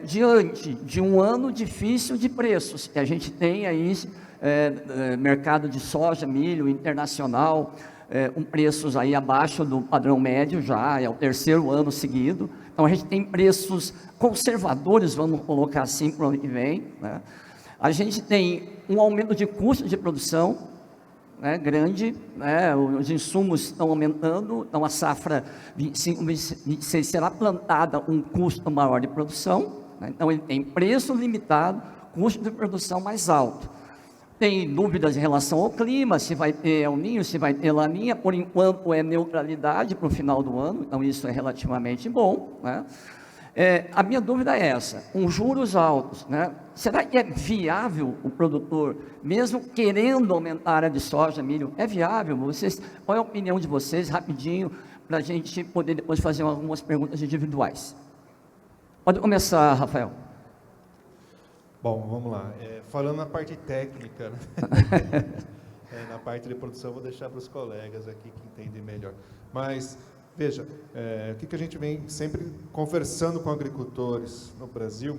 S2: diante de um ano difícil de preços, que a gente tem aí, mercado de soja, milho internacional, com preços aí abaixo do padrão médio já, é o 3º ano seguido. Então, a gente tem preços conservadores, vamos colocar assim, para o ano que vem, né? A gente tem um aumento de custo de produção, né, grande, né? Os insumos estão aumentando, então a safra 25, 26 será plantada um custo maior de produção, né? Então, ele tem preço limitado, custo de produção mais alto. Tem dúvidas em relação ao clima, se vai ter El Niño, se vai ter Laninha. Por enquanto é neutralidade para o final do ano, então isso é relativamente bom, né? A minha dúvida é essa, com juros altos, né? Será que é viável o produtor, mesmo querendo aumentar a área de soja, milho, é viável? Qual é a opinião de vocês, rapidinho, para a gente poder depois fazer algumas perguntas individuais? Pode começar, Rafael.
S3: Bom, vamos lá. Falando na parte técnica, né? Na parte de produção, vou deixar para os colegas aqui que entendem melhor. Mas, veja, o que a gente vem sempre conversando com agricultores no Brasil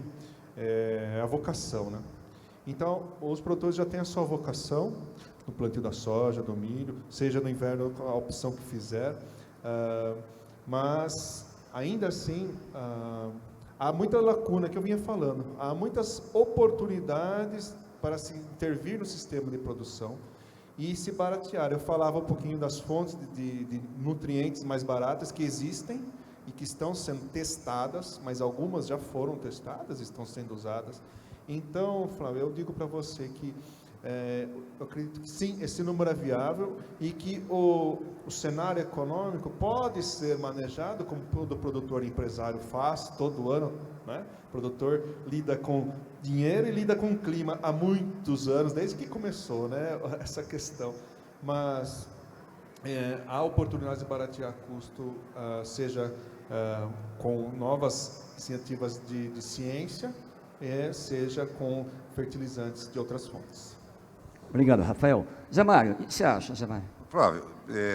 S3: é a vocação, né? Então, os produtores já têm a sua vocação no plantio da soja, do milho, seja no inverno, a opção que fizer, mas, ainda assim, há muita lacuna que eu vinha falando, há muitas oportunidades para se intervir no sistema de produção e se baratear. Eu falava um pouquinho das fontes de nutrientes mais baratas que existem e que estão sendo testadas, mas algumas já foram testadas, estão sendo usadas. Então, Flávio, eu digo para você que eu acredito que sim, esse número é viável e que o cenário econômico pode ser manejado, como todo produtor empresário faz todo ano, né? O produtor lida com dinheiro e lida com clima há muitos anos, desde que começou, né, essa questão. Mas há oportunidade de baratear custo, seja com novas iniciativas de ciência, seja com fertilizantes de outras fontes.
S2: Obrigado, Rafael. Zé Mário, o que você acha, Zé Mário?
S4: Flávio,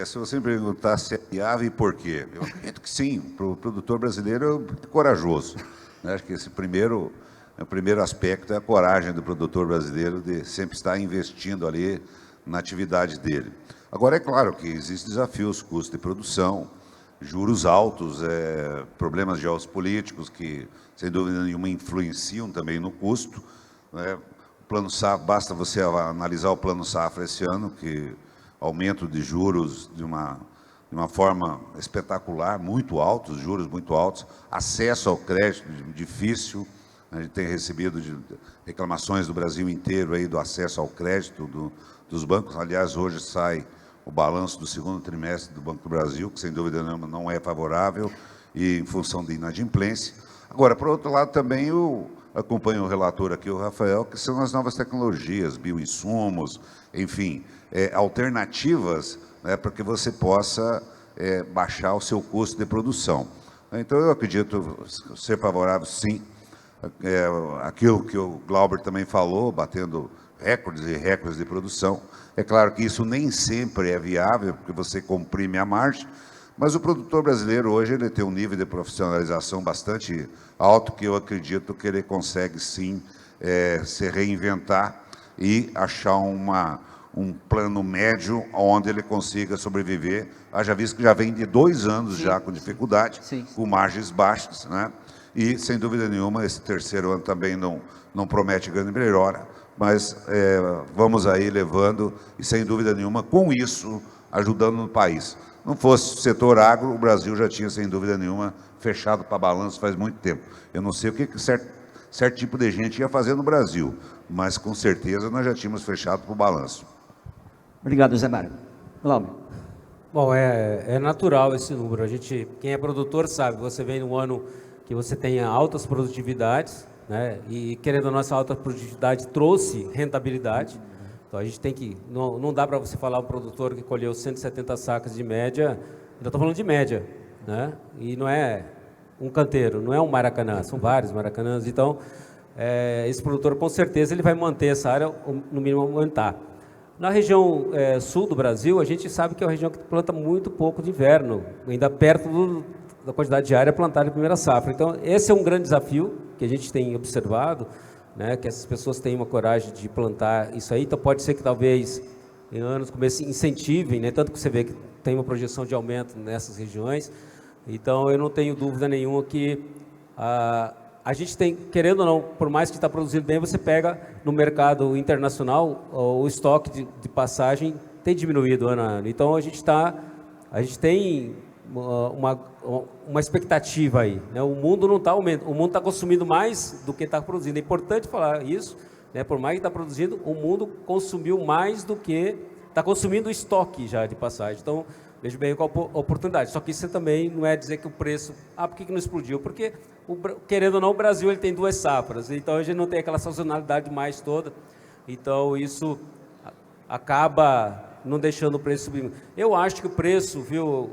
S4: se você me perguntar se é viável e por quê, eu acredito que sim, para o produtor brasileiro é corajoso, né? Acho que esse o primeiro aspecto é a coragem do produtor brasileiro de sempre estar investindo ali na atividade dele. Agora, é claro que existem desafios, custo de produção, juros altos, problemas geopolíticos que, sem dúvida nenhuma, influenciam também no custo, né? Plano Safra, basta você analisar o Plano Safra esse ano, que aumento de juros de uma forma espetacular, muito altos, juros muito altos, acesso ao crédito difícil. A gente tem recebido reclamações do Brasil inteiro aí do acesso ao crédito dos bancos. Aliás, hoje sai o balanço do 2º trimestre do Banco do Brasil, que sem dúvida nenhuma não é favorável, e em função de inadimplência. Agora, por outro lado, também acompanho o relator aqui, o Rafael, que são as novas tecnologias, bioinsumos, enfim, alternativas, né, para que você possa baixar o seu custo de produção. Então, eu acredito ser favorável, sim, aquilo que o Glauber também falou, batendo recordes e recordes de produção. É claro que isso nem sempre é viável, porque você comprime a margem, mas o produtor brasileiro hoje ele tem um nível de profissionalização bastante alto, que eu acredito que ele consegue sim se reinventar e achar um plano médio onde ele consiga sobreviver. Haja visto que já vem de 2 anos já com dificuldade, com margens baixas, né? E, sem dúvida nenhuma, esse 3º ano também não promete grande melhora, mas vamos aí levando e, sem dúvida nenhuma, com isso, ajudando no país. Não fosse o setor agro, o Brasil já tinha, sem dúvida nenhuma, fechado para balanço faz muito tempo. Eu não sei o que certo tipo de gente ia fazer no Brasil, mas com certeza nós já tínhamos fechado para o balanço.
S2: Obrigado, Zé Mário. Glauber.
S5: Bom, é natural esse número. Quem é produtor sabe, você vem num ano que você tenha altas produtividades, né? E querendo ou não, essa alta produtividade trouxe rentabilidade. Então a gente tem que, não dá para você falar um produtor que colheu 170 sacas de média, ainda estou falando de média, né? E não é um canteiro, não é um Maracanã, são vários Maracanãs. Então, esse produtor com certeza ele vai manter essa área, no mínimo aumentar. Na região sul do Brasil, a gente sabe que é uma região que planta muito pouco de inverno, ainda perto da quantidade de área plantada em primeira safra. Então, esse é um grande desafio que a gente tem observado, né, que essas pessoas tenham uma coragem de plantar isso aí. Então, pode ser que talvez em anos comece incentivem, né, tanto que você vê que tem uma projeção de aumento nessas regiões. Então, eu não tenho dúvida nenhuma que a gente tem, querendo ou não, por mais que está produzindo bem, você pega no mercado internacional, o estoque de passagem tem diminuído ano a ano. Então, a gente tem uma expectativa aí, né? O mundo não está aumentando, o mundo está consumindo mais do que está produzindo. É importante falar isso, né? Por mais que está produzindo, o mundo consumiu mais do que está consumindo o estoque já de passagem. Então, vejo bem qual a oportunidade. Só que isso também não é dizer que o preço... por que não explodiu? Porque, querendo ou não, o Brasil ele tem 2 safras. Então, a gente não tem aquela sazonalidade mais toda. Então, isso acaba não deixando o preço subir. Eu acho que o preço, viu,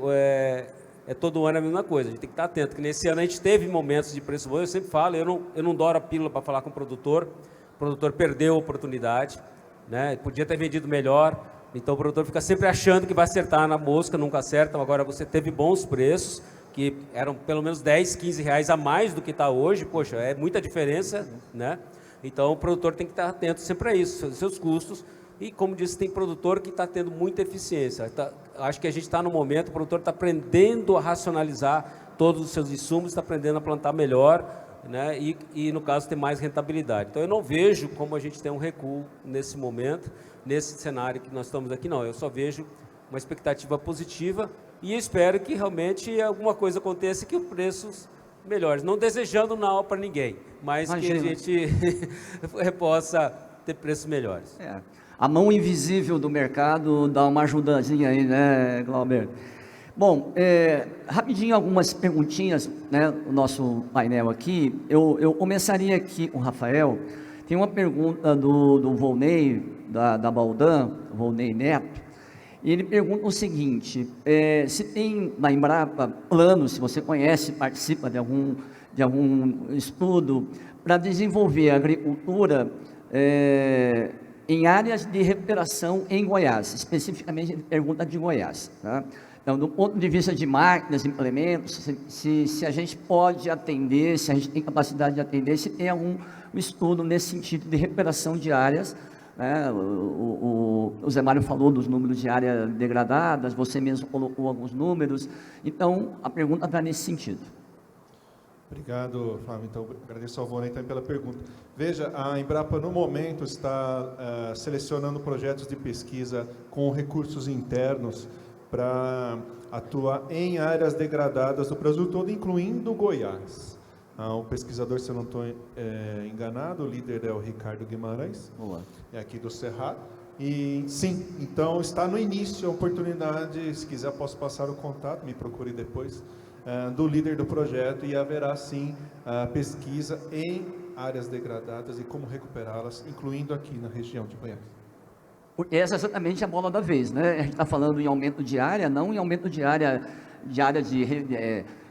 S5: todo ano a mesma coisa. A gente tem que estar atento. Que nesse ano a gente teve momentos de preço bom. Eu sempre falo, eu não douro a pílula para falar com o produtor. O produtor perdeu a oportunidade, né? Podia ter vendido melhor. Então, o produtor fica sempre achando que vai acertar na mosca, nunca acerta. Agora, você teve bons preços, que eram pelo menos 10, 15 reais a mais do que está hoje. Poxa, é muita diferença, né? Então, o produtor tem que estar atento sempre a isso, seus custos. E, como disse, tem produtor que está tendo muita eficiência. Acho que a gente está no momento, o produtor está aprendendo a racionalizar todos os seus insumos, está aprendendo a plantar melhor, né? E, no caso, ter mais rentabilidade. Então, eu não vejo como a gente tem um recuo nesse momento, nesse cenário que nós estamos aqui, não. Eu só vejo uma expectativa positiva e espero que realmente alguma coisa aconteça, que os preços melhores. Não desejando mal para ninguém, mas Imagina. Que a gente possa ter preços melhores.
S2: A mão invisível do mercado dá uma ajudazinha aí, né, Glauber? Bom, rapidinho algumas perguntinhas, né, no nosso painel aqui. Eu começaria aqui com o Rafael. Tem uma pergunta do Volney, da Baldan, Volney Neto, e ele pergunta o seguinte: se tem na Embrapa planos, se você conhece, participa de algum estudo para desenvolver a agricultura em áreas de recuperação em Goiás, especificamente ele pergunta de Goiás, tá? Então, do ponto de vista de máquinas, implementos, se a gente pode atender, se a gente tem capacidade de atender, se tem algum estudo nesse sentido de recuperação de áreas, né? O Zé Mário falou dos números de áreas degradadas, você mesmo colocou alguns números, então a pergunta está nesse sentido.
S3: Obrigado, Flávio. Então, agradeço ao Volney também pela pergunta. Veja, a Embrapa, no momento, está selecionando projetos de pesquisa com recursos internos para atuar em áreas degradadas do Brasil todo, incluindo Goiás. O pesquisador, se eu não estou enganado, o líder é o Ricardo Guimarães, é aqui do Cerrado. E sim, então está no início a oportunidade, se quiser posso passar o contato, me procure depois, do líder do projeto, e haverá sim a pesquisa em áreas degradadas e como recuperá-las, incluindo aqui na região de Goiás.
S2: Porque essa é exatamente a bola da vez, né? A gente está falando em aumento de área, não em aumento de área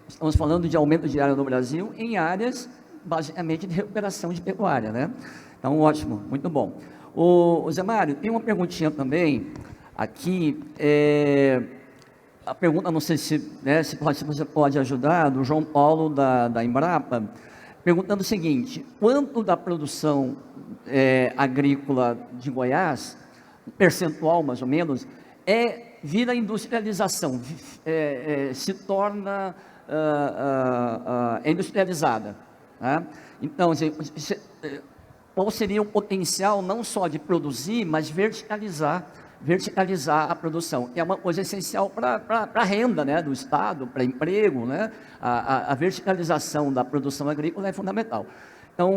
S2: estamos falando de aumento de área no Brasil em áreas basicamente de recuperação de pecuária, né? Então, ótimo, muito bom. O Zé Mário, tem uma perguntinha também aqui, a pergunta, não sei se você pode ajudar, do João Paulo da Embrapa, perguntando o seguinte: quanto da produção agrícola de Goiás, um percentual mais ou menos, vira industrialização, se torna industrializada, né? Então, qual seria o potencial não só de produzir, mas verticalizar verticalizar a produção. É uma coisa essencial para a renda, né, do Estado, para emprego, né? A verticalização da produção agrícola é fundamental. Então,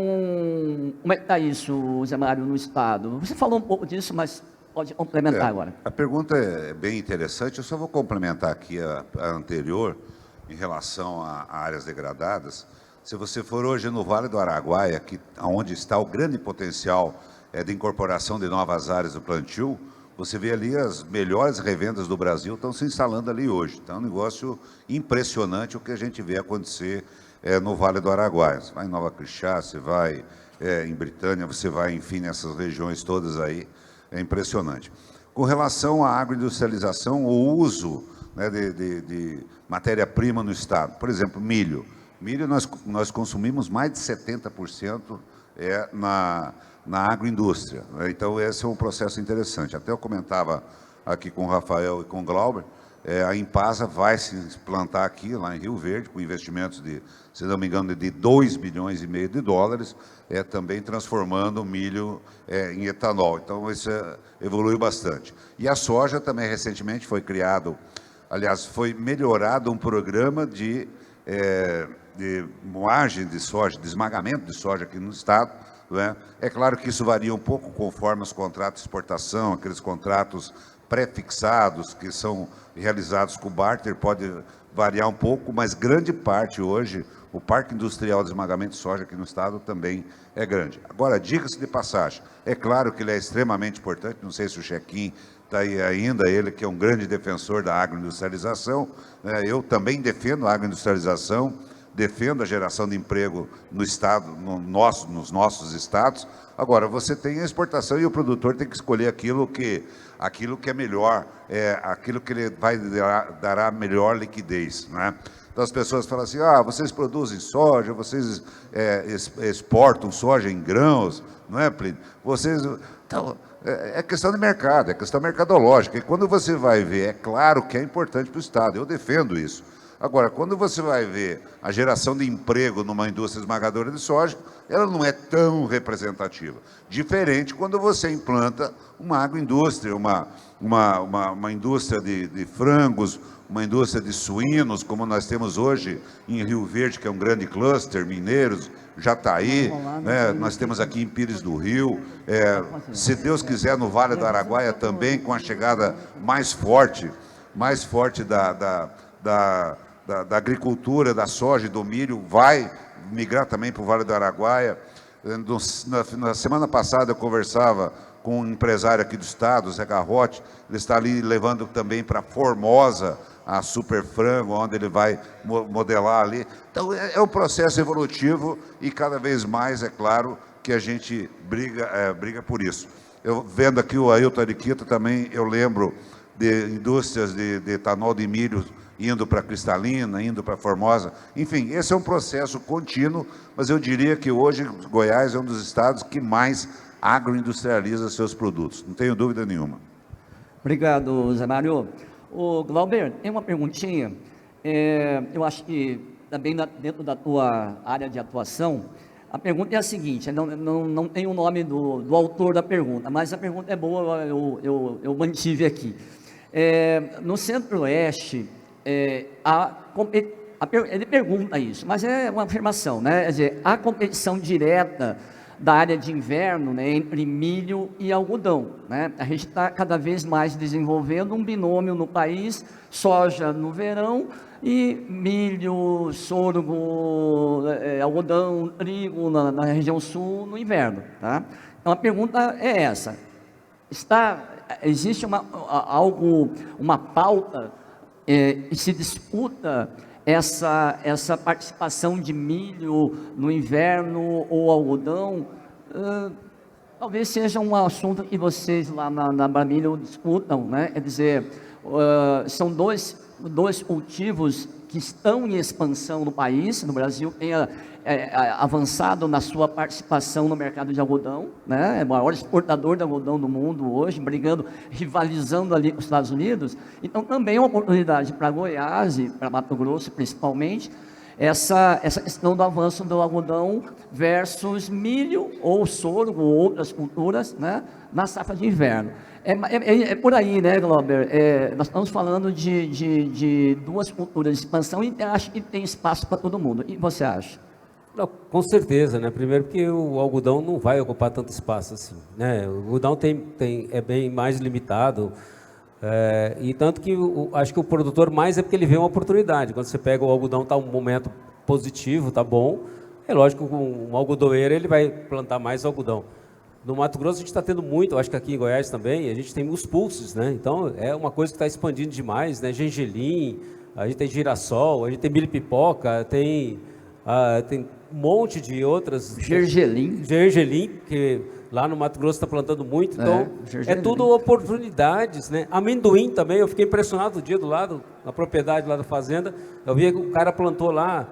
S2: como é que está isso, Zé Mário, no Estado? Você falou um pouco disso, mas pode complementar agora.
S4: A pergunta é bem interessante, eu só vou complementar aqui a anterior, em relação a áreas degradadas. Se você for hoje no Vale do Araguaia, onde está o grande potencial de incorporação de novas áreas do plantio, você vê ali as melhores revendas do Brasil estão se instalando ali hoje. Então, é um negócio impressionante o que a gente vê acontecer no Vale do Araguaia. Você vai em Nova Crixá, você vai em Britânia, você vai, enfim, nessas regiões todas aí, é impressionante. Com relação à agroindustrialização, o uso, né, de matéria-prima no Estado, por exemplo, milho. Milho nós consumimos mais de 70% na agroindústria, né? Então, esse é um processo interessante. Até eu comentava aqui com o Rafael e com o Glauber, a Impasa vai se implantar aqui, lá em Rio Verde, com investimentos de, se não me engano, de 2,5 bilhões de dólares, também transformando o milho em etanol. Então, isso evoluiu bastante. E a soja também, recentemente, foi criado, aliás, foi melhorado um programa de moagem de soja, de esmagamento de soja aqui no Estado, não é? É claro que isso varia um pouco conforme os contratos de exportação, aqueles contratos pré-fixados que são realizados com barter, pode variar um pouco, mas grande parte hoje, o parque industrial de esmagamento de soja aqui no Estado também é grande. Agora, diga-se de passagem, é claro que ele é extremamente importante, não sei se o Chequim está aí ainda, ele que é um grande defensor da agroindustrialização, né? Eu também defendo a agroindustrialização, defendo a geração de emprego no Estado, nos nossos estados. Agora, você tem a exportação e o produtor tem que escolher aquilo que é melhor, aquilo que ele vai dar a melhor liquidez, né? Então, as pessoas falam assim, vocês produzem soja, vocês exportam soja em grãos, não é, Plínio? Então, é questão de mercado, é questão mercadológica. E quando você vai ver, é claro que é importante para o Estado, eu defendo isso. Agora, quando você vai ver a geração de emprego numa indústria esmagadora de soja, ela não é tão representativa. Diferente quando você implanta uma agroindústria, uma indústria de frangos, uma indústria de suínos, como nós temos hoje em Rio Verde, que é um grande cluster, Mineiros, Jataí, né? Nós temos aqui em Pires do Rio, se Deus quiser, no Vale do Araguaia também, com a chegada mais forte da agricultura, da soja e do milho, vai migrar também para o Vale do Araguaia. Na semana passada eu conversava com um empresário aqui do estado, o Zé Garrote, ele está ali levando também para Formosa a Super Frango, onde ele vai modelar ali. Então, é um processo evolutivo e cada vez mais, é claro, que a gente briga por isso. Eu vendo aqui o Ailton Ariquita também, eu lembro de indústrias de etanol de milho indo para Cristalina, indo para Formosa. Enfim, esse é um processo contínuo, mas eu diria que hoje Goiás é um dos estados que mais agroindustrializa seus produtos, não tenho dúvida nenhuma.
S2: Obrigado, Zé Mário. O Glauber, tem uma perguntinha, eu acho que também dentro da tua área de atuação, a pergunta é a seguinte, não tem o nome do autor da pergunta, mas a pergunta é boa, eu mantive aqui. No Centro-Oeste, ele pergunta isso, mas é uma afirmação, né? Quer dizer, a competição direta da área de inverno, né, entre milho e algodão, né? A gente está cada vez mais desenvolvendo um binômio no país, soja no verão e milho, sorgo, algodão, trigo na região sul no inverno, tá? Então a pergunta é essa: existe uma pauta e se disputa essa participação de milho no inverno ou algodão? Talvez seja um assunto que vocês lá na Bramilho discutam, né? Quer dizer, são dois cultivos que estão em expansão no país. No Brasil tem avançado na sua participação no mercado de algodão, né? É o maior exportador de algodão do mundo hoje, rivalizando ali com os Estados Unidos. Então também é uma oportunidade para Goiás e para Mato Grosso principalmente, essa questão do avanço do algodão versus milho ou sorgo ou outras culturas, né? na safra de inverno. É por aí, né, Glauber? Nós estamos falando de duas culturas de expansão e acho que tem espaço para todo mundo. E você acha?
S5: Não, com certeza, né? Primeiro porque o algodão não vai ocupar tanto espaço assim, né? O algodão é bem mais limitado, e tanto que acho que o produtor mais é porque ele vê uma oportunidade. Quando você pega o algodão, está um momento positivo, tá bom, é lógico que um algodoeiro ele vai plantar mais algodão. No Mato Grosso a gente está tendo muito, acho que aqui em Goiás também, a gente tem os pulsos, né? Então é uma coisa que está expandindo demais, né? Gengelim, a gente tem girassol, a gente tem milho-pipoca, tem um monte de outras.
S2: Gergelim,
S5: Que lá no Mato Grosso está plantando muito, então
S2: gergelim.
S5: tudo oportunidades, né? Amendoim também, eu fiquei impressionado o dia do lado, na propriedade lá da fazenda, eu vi que o cara plantou lá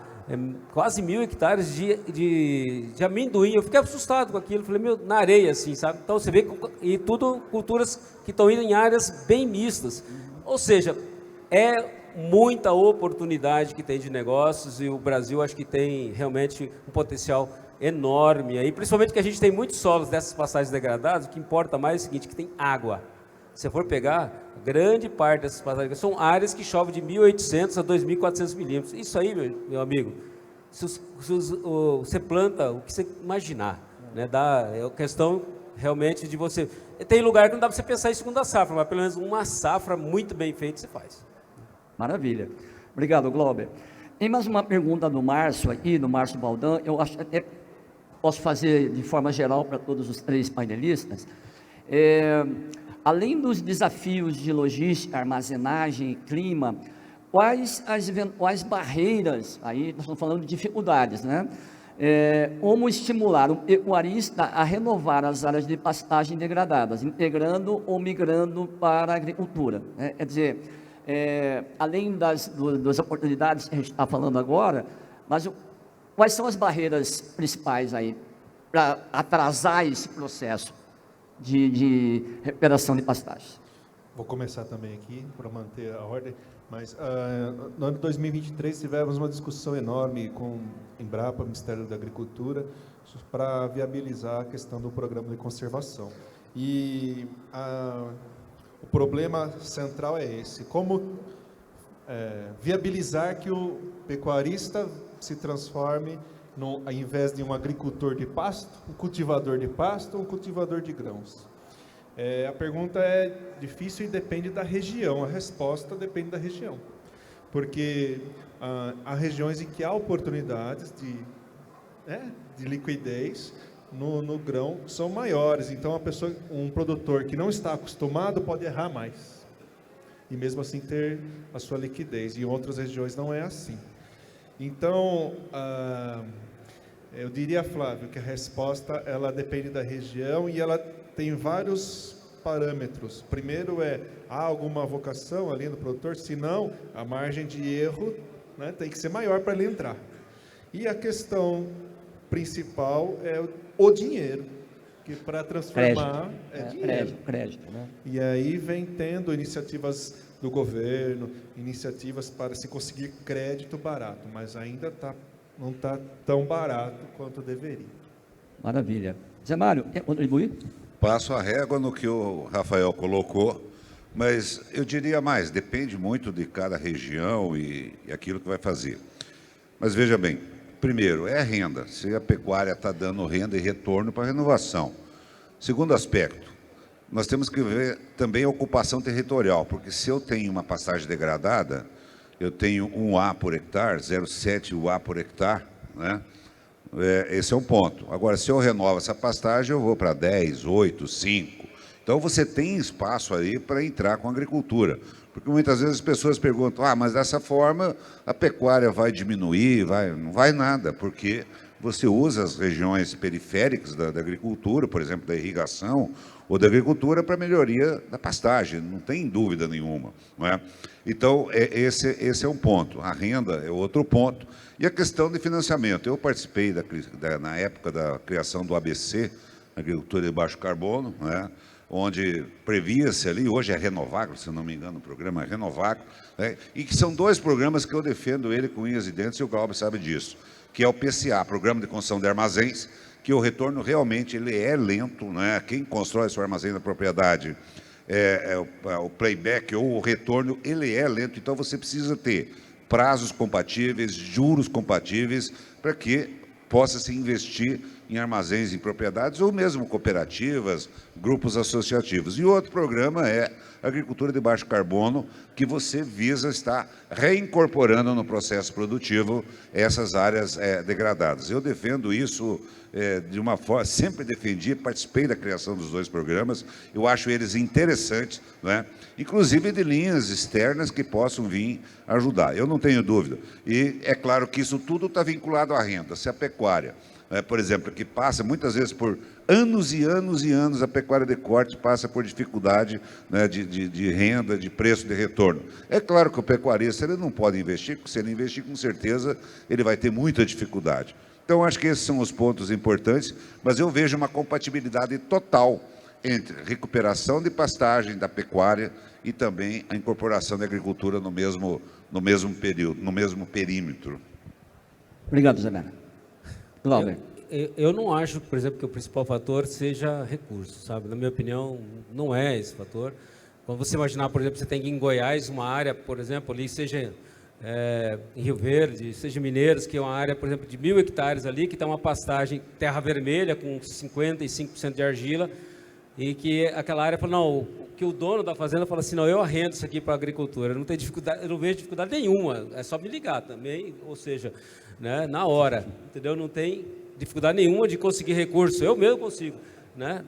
S5: quase 1.000 hectares de amendoim, eu fiquei assustado com aquilo, falei, meu, na areia assim, sabe? Então você vê, e tudo culturas que estão indo em áreas bem mistas, ou seja, muita oportunidade que tem de negócios e o Brasil acho que tem realmente um potencial enorme aí, principalmente que a gente tem muitos solos dessas passagens degradadas, o que importa mais é o seguinte, que tem água. Se você for pegar, grande parte dessas passagens são áreas que chovem de 1.800 a 2.400 milímetros. Isso aí, meu amigo, você planta o que você imaginar, né? É questão realmente de você... Tem lugar que não dá para você pensar em segunda safra, mas pelo menos uma safra muito bem feita você faz.
S2: Maravilha. Obrigado, Glauber. Tem mais uma pergunta do Márcio aqui, do Márcio Baldan. Eu acho que até posso fazer de forma geral para todos os três painelistas. Além dos desafios de logística, armazenagem, clima, quais as eventuais barreiras, aí nós estamos falando de dificuldades, né? Como estimular o pecuarista a renovar as áreas de pastagem degradadas, integrando ou migrando para a agricultura, né? Quer dizer, além das oportunidades que a gente está falando agora, mas quais são as barreiras principais aí para atrasar esse processo de recuperação de pastagens?
S3: Vou começar também aqui, para manter a ordem, mas no ano de 2023 tivemos uma discussão enorme com o Embrapa, Ministério da Agricultura, para viabilizar a questão do programa de conservação. E o problema central é esse, como viabilizar que o pecuarista se transforme, ao invés de um agricultor de pasto, um cultivador de pasto ou um cultivador de grãos. A pergunta é difícil e depende da região, a resposta depende da região. Porque há regiões em que há oportunidades de liquidez no grão são maiores, então um produtor que não está acostumado pode errar mais. E mesmo assim ter a sua liquidez. Em outras regiões não é assim. Então, eu diria, Flávio, que a resposta ela depende da região e ela tem vários parâmetros. Primeiro há alguma vocação ali no produtor? Se não, a margem de erro, né, tem que ser maior para ele entrar. E a questão principal é o dinheiro, que para transformar dinheiro.
S2: Crédito, né?
S3: E aí vem tendo iniciativas do governo, iniciativas para se conseguir crédito barato, mas ainda não está tão barato quanto deveria.
S2: Maravilha. Zé Mário, quer contribuir?
S4: Passo a régua no que o Rafael colocou, mas eu diria mais, depende muito de cada região e aquilo que vai fazer. Mas veja bem, primeiro, é a renda, se a pecuária está dando renda e retorno para a renovação. Segundo aspecto, nós temos que ver também a ocupação territorial, porque se eu tenho uma pastagem degradada, eu tenho 1 A por hectare, 0,7 UA por hectare, né? Esse é um ponto. Agora, se eu renovo essa pastagem, eu vou para 10, 8, 5. Então, você tem espaço aí para entrar com a agricultura. Porque muitas vezes as pessoas perguntam, mas dessa forma a pecuária vai diminuir, não vai nada, porque você usa as regiões periféricas da agricultura, por exemplo, da irrigação ou da agricultura para melhoria da pastagem, não tem dúvida nenhuma, não é? Então, esse é um ponto. A renda é outro ponto. E a questão de financiamento. Eu participei na época da criação do ABC, Agricultura de Baixo Carbono, né? Onde previa-se ali, hoje é Renovagro, se não me engano, o programa é Renovagro, né? E que são 2 programas que eu defendo ele com unhas e dentes, e o Glauber sabe disso, que é o PCA, Programa de Construção de Armazéns, que o retorno realmente ele é lento, né? Quem constrói seu armazém da propriedade, o playback ou o retorno, ele é lento, então você precisa ter prazos compatíveis, juros compatíveis, para que possa se investir em armazéns em propriedades ou mesmo cooperativas, grupos associativos. E outro programa é agricultura de baixo carbono, que você visa estar reincorporando no processo produtivo essas áreas degradadas. Eu defendo isso de uma forma, sempre defendi, participei da criação dos dois programas, eu acho eles interessantes, né? Inclusive de linhas externas que possam vir ajudar, eu não tenho dúvida. E é claro que isso tudo está vinculado à renda. Se a pecuária, por exemplo, que passa muitas vezes por anos e anos e anos, a pecuária de corte passa por dificuldade, né, de renda, de preço, de retorno. É claro que o pecuarista ele não pode investir, porque se ele investir, com certeza, ele vai ter muita dificuldade. Então, acho que esses são os pontos importantes, mas eu vejo uma compatibilidade total entre recuperação de pastagem da pecuária e também a incorporação da agricultura no mesmo período, no mesmo perímetro.
S2: Obrigado, Zé Mara. Glauber.
S5: Eu não acho, por exemplo, que o principal fator seja recurso, sabe? Na minha opinião, não é esse fator. Quando você imaginar, por exemplo, você tem em Goiás uma área, por exemplo, ali, seja em Rio Verde, seja em Mineiros, que é uma área, por exemplo, de 1.000 hectares ali, que está uma pastagem terra vermelha com 55% de argila, e que aquela área fala, não, que o dono da fazenda fala assim, não, eu arrendo isso aqui para a agricultura, eu não tenho dificuldade, eu não vejo dificuldade nenhuma, é só me ligar também, ou seja, né, na hora, entendeu? Não tem dificuldade nenhuma de conseguir recurso, eu mesmo consigo, né?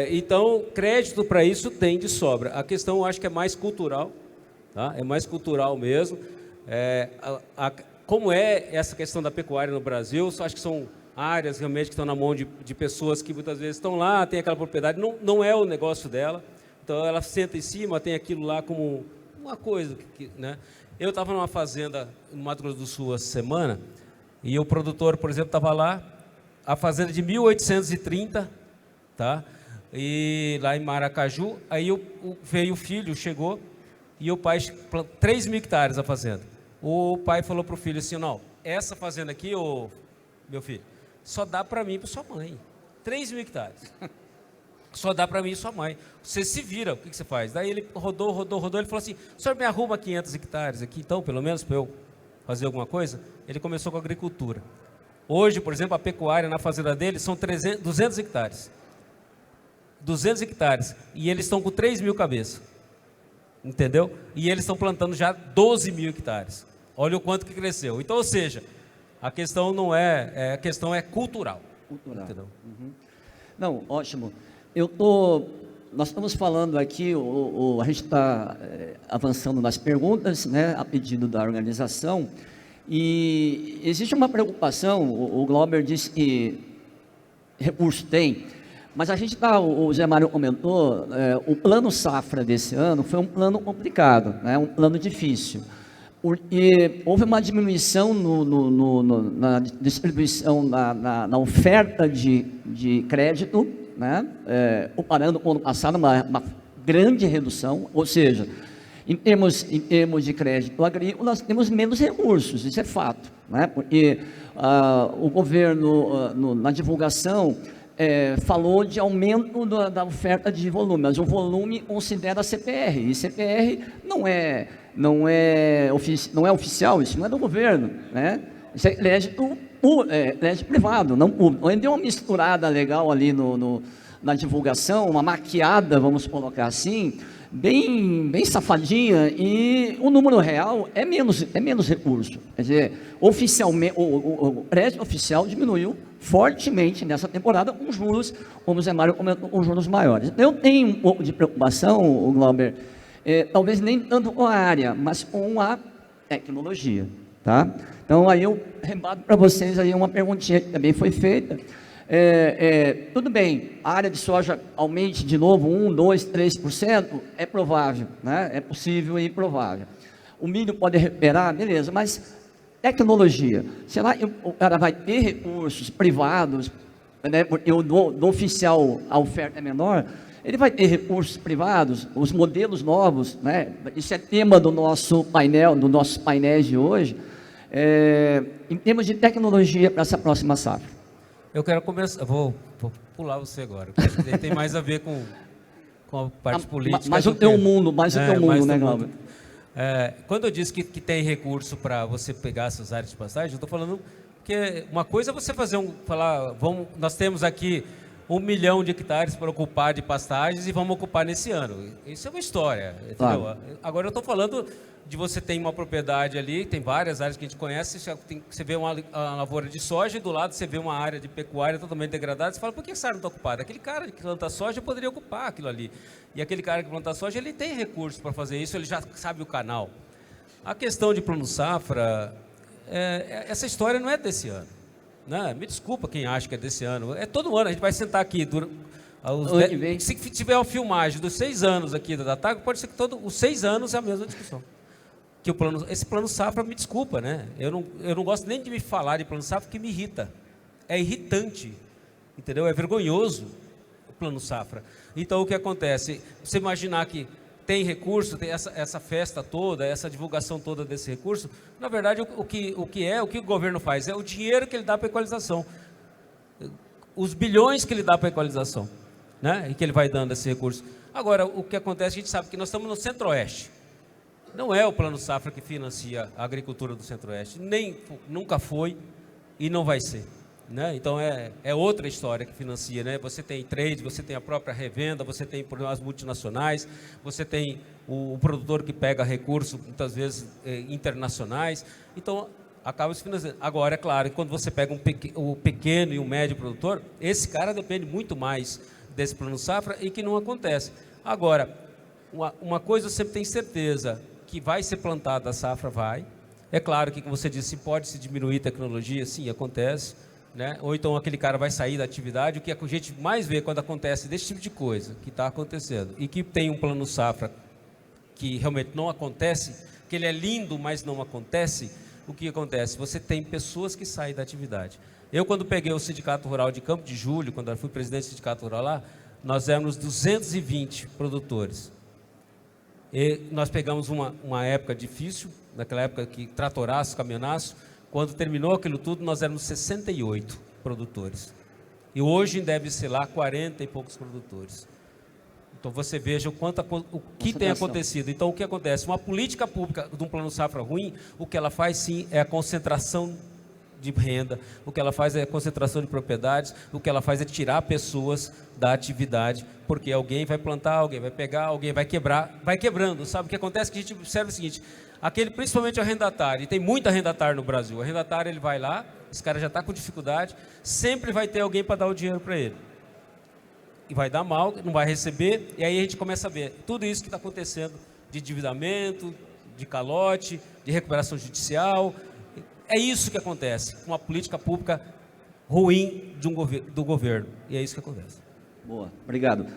S5: Então, crédito para isso tem de sobra. A questão, eu acho que é mais cultural, tá? É mais cultural mesmo. Como é essa questão da pecuária no Brasil, eu acho que são áreas realmente que estão na mão de pessoas que muitas vezes estão lá, tem aquela propriedade, não é o negócio dela, então ela senta em cima, tem aquilo lá como uma coisa, né? Eu estava numa fazenda no Mato Grosso do Sul essa semana, e o produtor, por exemplo, estava lá, a fazenda de 1830, tá? E lá em Maracaju, aí veio o filho, chegou, e o pai, 3.000 hectares a fazenda. O pai falou para o filho assim, não, essa fazenda aqui, meu filho, só dá para mim e para sua mãe. 3.000 hectares. Só dá para mim e sua mãe. Você se vira, o que você faz? Daí ele rodou, ele falou assim, o senhor me arruma 500 hectares aqui, então, pelo menos, para eu fazer alguma coisa? Ele começou com a agricultura. Hoje, por exemplo, a pecuária na fazenda dele são 200 hectares. 200 hectares. E eles estão com 3.000 cabeças. Entendeu? E eles estão plantando já 12.000 hectares. Olha o quanto que cresceu. Então, ou seja, a questão não a questão é cultural. Entendeu?
S2: Uhum. Não, ótimo. Nós estamos falando aqui, a gente está avançando nas perguntas, né, a pedido da organização, e existe uma preocupação, o Glauber disse que recurso tem, mas a gente está, o Zé Mário comentou, o plano safra desse ano foi um plano complicado, né, um plano difícil, porque houve uma diminuição na distribuição, na oferta de crédito, né, comparando com o ano passado, uma grande redução, ou seja, em termos de crédito agrícola, nós temos menos recursos, isso é fato, né, porque o governo, na divulgação, falou de aumento da oferta de volume, mas o volume considera a CPR, e CPR não é oficial, isso não é do governo, né, isso é crédito privado, não público. Deu uma misturada legal ali na divulgação, uma maquiada, vamos colocar assim, bem safadinha, e o número real é menos recurso. Quer dizer, oficialmente, o crédito oficial diminuiu fortemente nessa temporada, com juros, como o Zé Mário comentou, com juros maiores. Eu tenho um pouco de preocupação, Glauber, talvez nem tanto com a área, mas com a tecnologia, tá? Então, aí eu rebato para vocês aí uma perguntinha que também foi feita. Tudo bem, a área de soja aumente de novo 1, 2, 3%, é provável, né? É possível e provável. O milho pode recuperar, beleza, mas tecnologia, será que o cara vai ter recursos privados, né? Porque do oficial a oferta é menor, ele vai ter recursos privados, os modelos novos, né? Isso é tema do nosso painel, dos nossos painéis de hoje, em termos de tecnologia para essa próxima safra.
S5: Eu quero começar, vou pular você agora, porque acho que tem mais a ver com a parte política.
S2: Mas o teu mundo, né, Glauber?
S5: Quando eu disse que tem recurso para você pegar essas áreas de pastagem, eu estou falando que uma coisa é você nós temos aqui 1 milhão de hectares para ocupar de pastagens e vamos ocupar nesse ano. Isso é uma história, entendeu? Claro. Agora eu estou falando de você ter uma propriedade ali, tem várias áreas que a gente conhece, você vê uma lavoura de soja e do lado você vê uma área de pecuária totalmente degradada, você fala, por que essa área não está ocupada? Aquele cara que planta soja poderia ocupar aquilo ali. E aquele cara que planta soja, ele tem recursos para fazer isso, ele já sabe o canal. A questão de plano safra, essa história não é desse ano. Né? Me desculpa quem acha que é desse ano. É todo ano, a gente vai sentar aqui. Se tiver uma filmagem dos 6 anos aqui da TAG, pode ser que os 6 anos é a mesma discussão. Que esse plano safra, me desculpa, né? Eu não gosto nem de me falar de plano safra, porque me irrita. É irritante, entendeu? É vergonhoso o plano safra. Então, o que acontece? Você imaginar que tem recurso, tem essa festa toda, essa divulgação toda desse recurso, na verdade, o que o governo faz? É o dinheiro que ele dá para a equalização. Os bilhões que ele dá para a equalização, né? E que ele vai dando esse recurso. Agora, o que acontece, a gente sabe que nós estamos no Centro-Oeste. Não é o Plano Safra que financia a agricultura do Centro-Oeste, nunca foi e não vai ser. Né? Então, é outra história que financia. Né? Você tem trade, você tem a própria revenda, você tem as multinacionais, você tem o produtor que pega recursos, muitas vezes internacionais. Então, acaba se financiando. Agora, é claro, quando você pega o pequeno e o médio produtor, esse cara depende muito mais desse Plano Safra e que não acontece. Agora, uma coisa eu sempre tenho certeza, que vai ser plantada a safra, vai. É claro que, como você disse, pode se diminuir tecnologia, sim, acontece. Né? Ou então aquele cara vai sair da atividade. O que a gente mais vê quando acontece desse tipo de coisa, que está acontecendo, e que tem um plano safra que realmente não acontece, que ele é lindo, mas não acontece, o que acontece? Você tem pessoas que saem da atividade. Eu, quando peguei o Sindicato Rural de Campo de Julho, quando eu fui presidente do Sindicato Rural lá, nós éramos 220 produtores. E nós pegamos uma época difícil, naquela época que tratoraço, caminhonaço. Quando terminou aquilo tudo, nós éramos 68 produtores. E hoje deve ser lá 40 e poucos produtores. Então você veja o que tem acontecido. Então o que acontece? Uma política pública de um plano safra ruim, o que ela faz sim é a concentração de renda, o que ela faz é a concentração de propriedades, o que ela faz é tirar pessoas da atividade, porque alguém vai plantar, alguém vai pegar, alguém vai quebrar, vai quebrando, sabe? O que acontece é que a gente observa o seguinte, principalmente o arrendatário, e tem muito arrendatário no Brasil, o arrendatário ele vai lá, esse cara já está com dificuldade, sempre vai ter alguém para dar o dinheiro para ele, e vai dar mal, não vai receber, e aí a gente começa a ver tudo isso que está acontecendo, de endividamento, de calote, de recuperação judicial. É isso que acontece, uma política pública ruim do governo. E é isso que acontece.
S2: Boa, obrigado.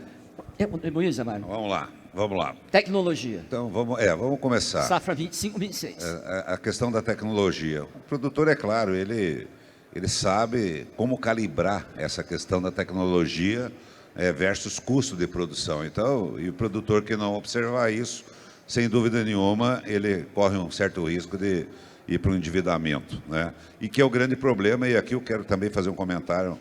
S2: Quer contribuir, Zé Mário?
S4: Vamos lá.
S2: Tecnologia.
S4: Então, vamos começar.
S2: Safra 25, 26.
S4: A questão da tecnologia. O produtor, é claro, ele sabe como calibrar essa questão da tecnologia versus custo de produção. Então, e o produtor que não observar isso, sem dúvida nenhuma, ele corre um certo risco de ir para o endividamento, né? E que é o grande problema, e aqui eu quero também fazer um comentário,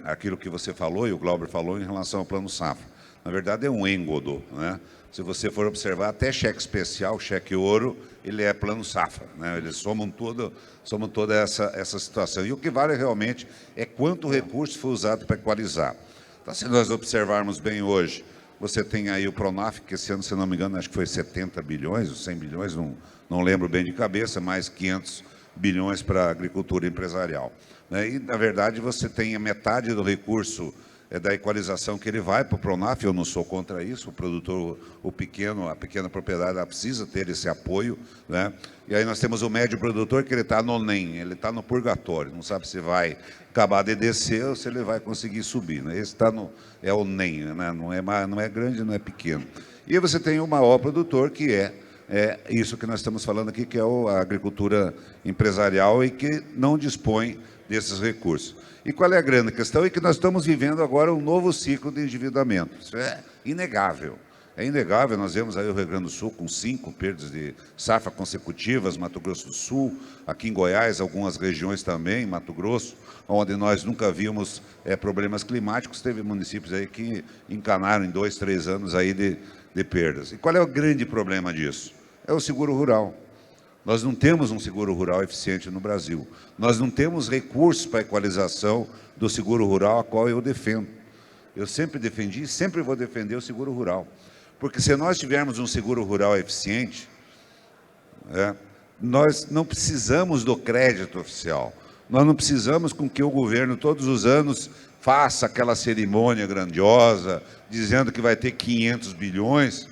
S4: aquilo que você falou e o Glauber falou em relação ao Plano Safra. Na verdade é um êngodo, né? Se você for observar, até cheque especial, cheque ouro, ele é Plano Safra, né? Eles somam toda essa situação. E o que vale realmente é quanto recurso foi usado para equalizar. Então, se nós observarmos bem hoje, você tem aí o Pronaf, que esse ano, se não me engano, acho que foi 70 bilhões, ou 100 bilhões, não lembro bem de cabeça, mais 500 bilhões para a agricultura empresarial. Né? E, na verdade, você tem a metade do recurso da equalização que ele vai para o Pronaf, eu não sou contra isso, o produtor, a pequena propriedade, ela precisa ter esse apoio. Né? E aí nós temos o médio produtor, que ele está no NEM, ele está no purgatório, não sabe se vai acabar de descer ou se ele vai conseguir subir. Né? Esse é o NEM, né? não é grande, não é pequeno. E aí você tem o maior produtor, que é isso que nós estamos falando aqui, que é a agricultura empresarial e que não dispõe desses recursos. E qual é a grande questão? É que nós estamos vivendo agora um novo ciclo de endividamento. Isso é inegável. É inegável, nós vemos aí o Rio Grande do Sul com 5 perdas de safra consecutivas, Mato Grosso do Sul, aqui em Goiás, algumas regiões também, Mato Grosso, onde nós nunca vimos problemas climáticos, teve municípios aí que encanaram em 2, 3 anos aí de perdas. E qual é o grande problema disso? É o seguro rural. Nós não temos um seguro rural eficiente no Brasil. Nós não temos recursos para a equalização do seguro rural, a qual eu defendo. Eu sempre defendi e sempre vou defender o seguro rural. Porque se nós tivermos um seguro rural eficiente, nós não precisamos do crédito oficial. Nós não precisamos com que o governo, todos os anos, faça aquela cerimônia grandiosa, dizendo que vai ter 500 bilhões,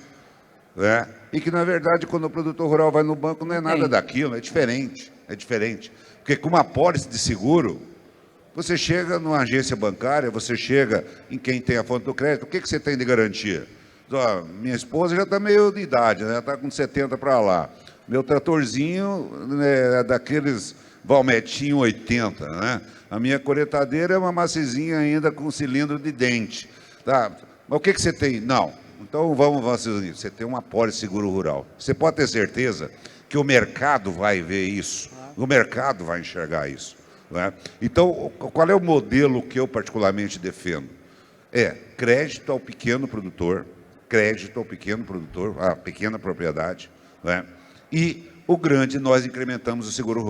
S4: e que, na verdade, quando o produtor rural vai no banco, não é nada daquilo, é diferente. Porque com uma apólice de seguro, você chega numa agência bancária, você chega em quem tem a fonte do crédito, o que você tem de garantia? Minha esposa já está meio de idade, né? Está com 70 para lá. Meu tratorzinho é daqueles Valmetinho 80, né? A minha coletadeira é uma macizinha ainda com cilindro de dente. Tá? Mas o que você tem? Não. Então vamos nisso. Você tem uma apólice seguro rural. Você pode ter certeza que o mercado vai ver isso. O mercado vai enxergar isso. Então, qual é o modelo que eu particularmente defendo? Crédito ao pequeno produtor, à pequena propriedade, e o grande nós incrementamos o seguro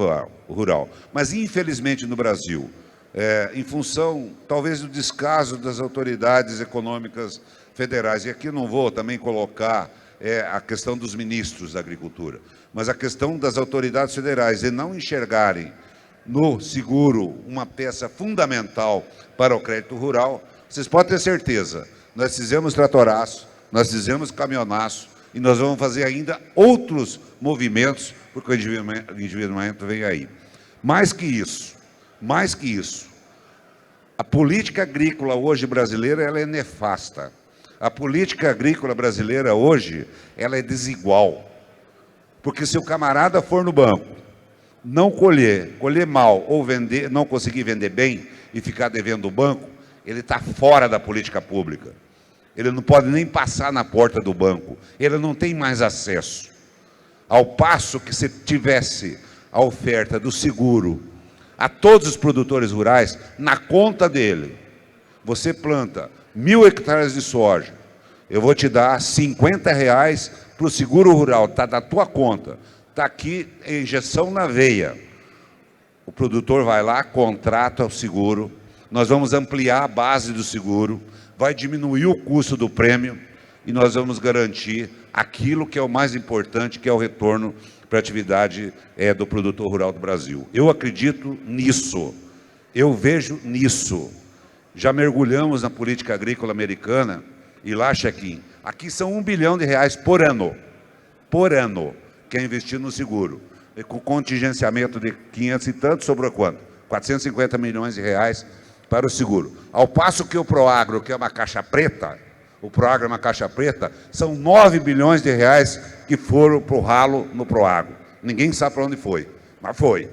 S4: rural. Mas, infelizmente, no Brasil, em função, talvez, do descaso das autoridades econômicas federais, e aqui não vou também colocar a questão dos ministros da agricultura, mas a questão das autoridades federais de não enxergarem no seguro uma peça fundamental para o crédito rural, vocês podem ter certeza, nós fizemos tratoraço, nós fizemos caminhonaço e nós vamos fazer ainda outros movimentos, porque o endividamento vem aí. Mais que isso, a política agrícola hoje brasileira ela é nefasta. A política agrícola brasileira hoje ela é desigual. Porque se o camarada for no banco, não colher mal ou vender, não conseguir vender bem e ficar devendo o banco, ele está fora da política pública. Ele não pode nem passar na porta do banco. Ele não tem mais acesso. Ao passo que se tivesse a oferta do seguro a todos os produtores rurais, na conta dele, você planta 1.000 hectares de soja, eu vou te dar R$50 para o seguro rural, está na tua conta. Está aqui a injeção na veia. O produtor vai lá, contrata o seguro, nós vamos ampliar a base do seguro, vai diminuir o custo do prêmio e nós vamos garantir aquilo que é o mais importante, que é o retorno para a atividade do produtor rural do Brasil. Eu acredito nisso, eu vejo nisso. Já mergulhamos na política agrícola americana e lá, Chequim, aqui são R$1 bilhão por ano, que é investido no seguro. E com contingenciamento de 500 e tanto, sobrou quanto? R$450 milhões para o seguro. Ao passo que o Proagro, que é uma caixa preta, o Proagro é uma caixa preta, são R$9 bilhões que foram para o ralo no Proagro. Ninguém sabe para onde foi, mas foi.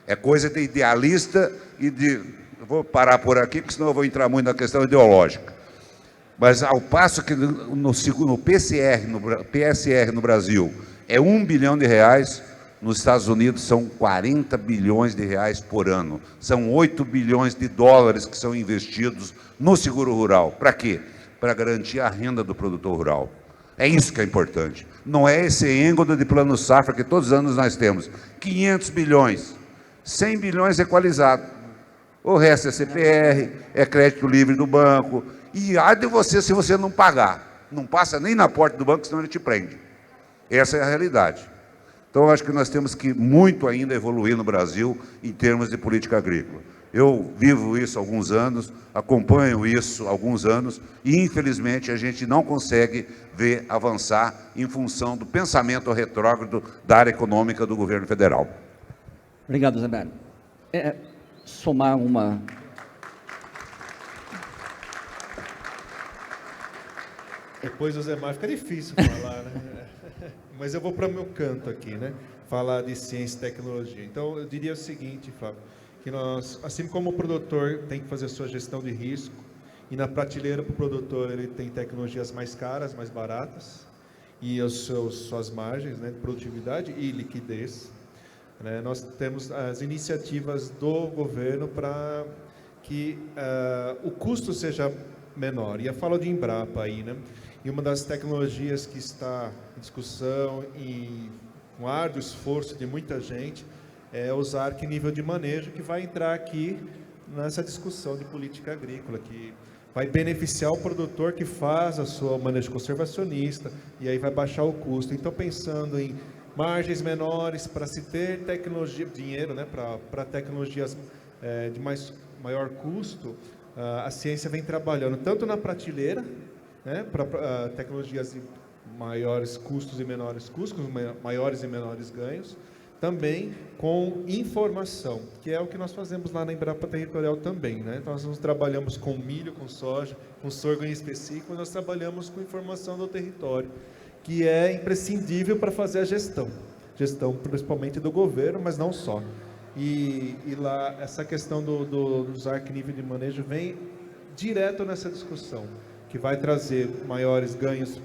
S4: É coisa de idealista e de... Eu vou parar por aqui, porque senão eu vou entrar muito na questão ideológica. Mas ao passo que no PSR no Brasil é R$1 bilhão, nos Estados Unidos são R$40 bilhões por ano. São $8 bilhões que são investidos no seguro rural. Para quê? Para garantir a renda do produtor rural. É isso que é importante. Não é esse êngodo de plano safra que todos os anos nós temos. 500 bilhões, 100 bilhões equalizado. O resto é CPR, é crédito livre do banco. E há de você se você não pagar. Não passa nem na porta do banco, senão ele te prende. Essa é a realidade. Então, eu acho que nós temos que muito ainda evoluir no Brasil em termos de política agrícola. Eu vivo isso há alguns anos, acompanho isso há alguns anos, e, infelizmente, a gente não consegue ver avançar em função do pensamento retrógrado da área econômica do governo federal.
S2: Obrigado, Zé Mário. Somar uma...
S3: Depois do Zé Mário fica difícil falar, né? Mas eu vou para o meu canto aqui, né? Falar de ciência e tecnologia. Então, eu diria o seguinte, Flávio, que nós, assim como o produtor tem que fazer a sua gestão de risco, e na prateleira para o produtor ele tem tecnologias mais caras, mais baratas, e suas margens, né, de produtividade e liquidez. Né? Nós temos as iniciativas do governo para que o custo seja menor. E eu falo de Embrapa aí, né? E uma das tecnologias que está em discussão e com árduo esforço de muita gente é usar que nível de manejo, que vai entrar aqui nessa discussão de política agrícola, que vai beneficiar o produtor que faz a sua manejo conservacionista e aí vai baixar o custo. Então, pensando em margens menores para se ter tecnologia, dinheiro, né, para tecnologias de maior custo, a ciência vem trabalhando tanto na prateleira, né, para tecnologias de maiores custos e menores custos, maiores e menores ganhos, também com informação, que é o que nós fazemos lá na Embrapa Territorial também, né? Então, nós trabalhamos com milho, com soja, com sorgo em específico, nós trabalhamos com informação do território, que é imprescindível para fazer a gestão principalmente do governo, mas não só. E lá, essa questão do usar que nível de manejo vem direto nessa discussão, que vai trazer maiores ganhos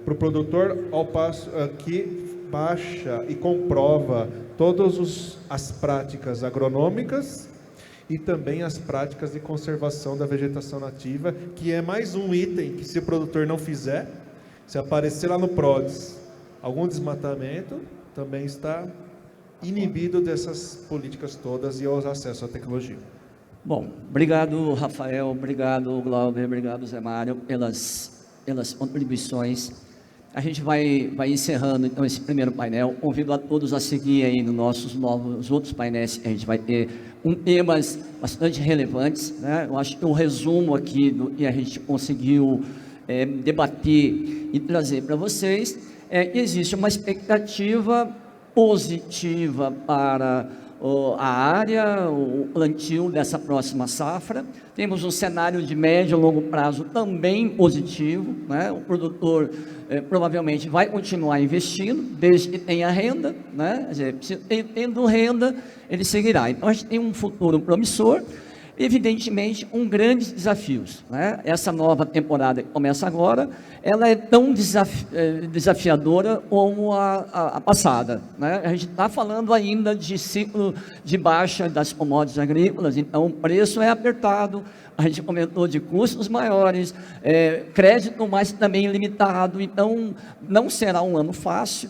S3: para o produtor, ao passo que baixa e comprova todas as práticas agronômicas e também as práticas de conservação da vegetação nativa, que é mais um item que, se o produtor não fizer, se aparecer lá no PRODES algum desmatamento, também está inibido dessas políticas todas e ao acesso à tecnologia.
S2: Bom, obrigado, Rafael, obrigado, Glauber, obrigado, Zé Mário, pelas contribuições. A gente vai encerrando então esse primeiro painel, convido a todos a seguir aí nos nossos novos outros painéis que a gente vai ter, com temas bastante relevantes, né? Eu acho que o resumo aqui do que a gente conseguiu debater e trazer para vocês que existe uma expectativa positiva para a área, o plantio dessa próxima safra. Temos um cenário de médio e longo prazo também positivo, né? O produtor provavelmente vai continuar investindo, desde que tenha renda, né? Quer dizer, tendo renda, ele seguirá. Então, a gente tem um futuro promissor, evidentemente, grandes desafios, né? Essa nova temporada que começa agora, ela é tão desafiadora como a passada, né? A gente está falando ainda de ciclo de baixa das commodities agrícolas, então o preço é apertado, a gente comentou de custos maiores, crédito mais também limitado, então não será um ano fácil,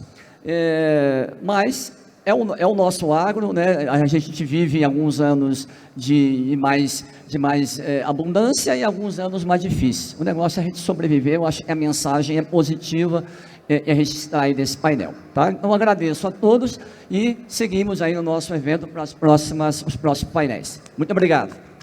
S2: mas é o nosso agro, né? A gente vive alguns anos de mais abundância e alguns anos mais difíceis. O negócio é a gente sobreviver. Eu acho que a mensagem é positiva que a gente extrai desse painel, tá? Então, agradeço a todos e seguimos aí no nosso evento para os próximos painéis. Muito obrigado.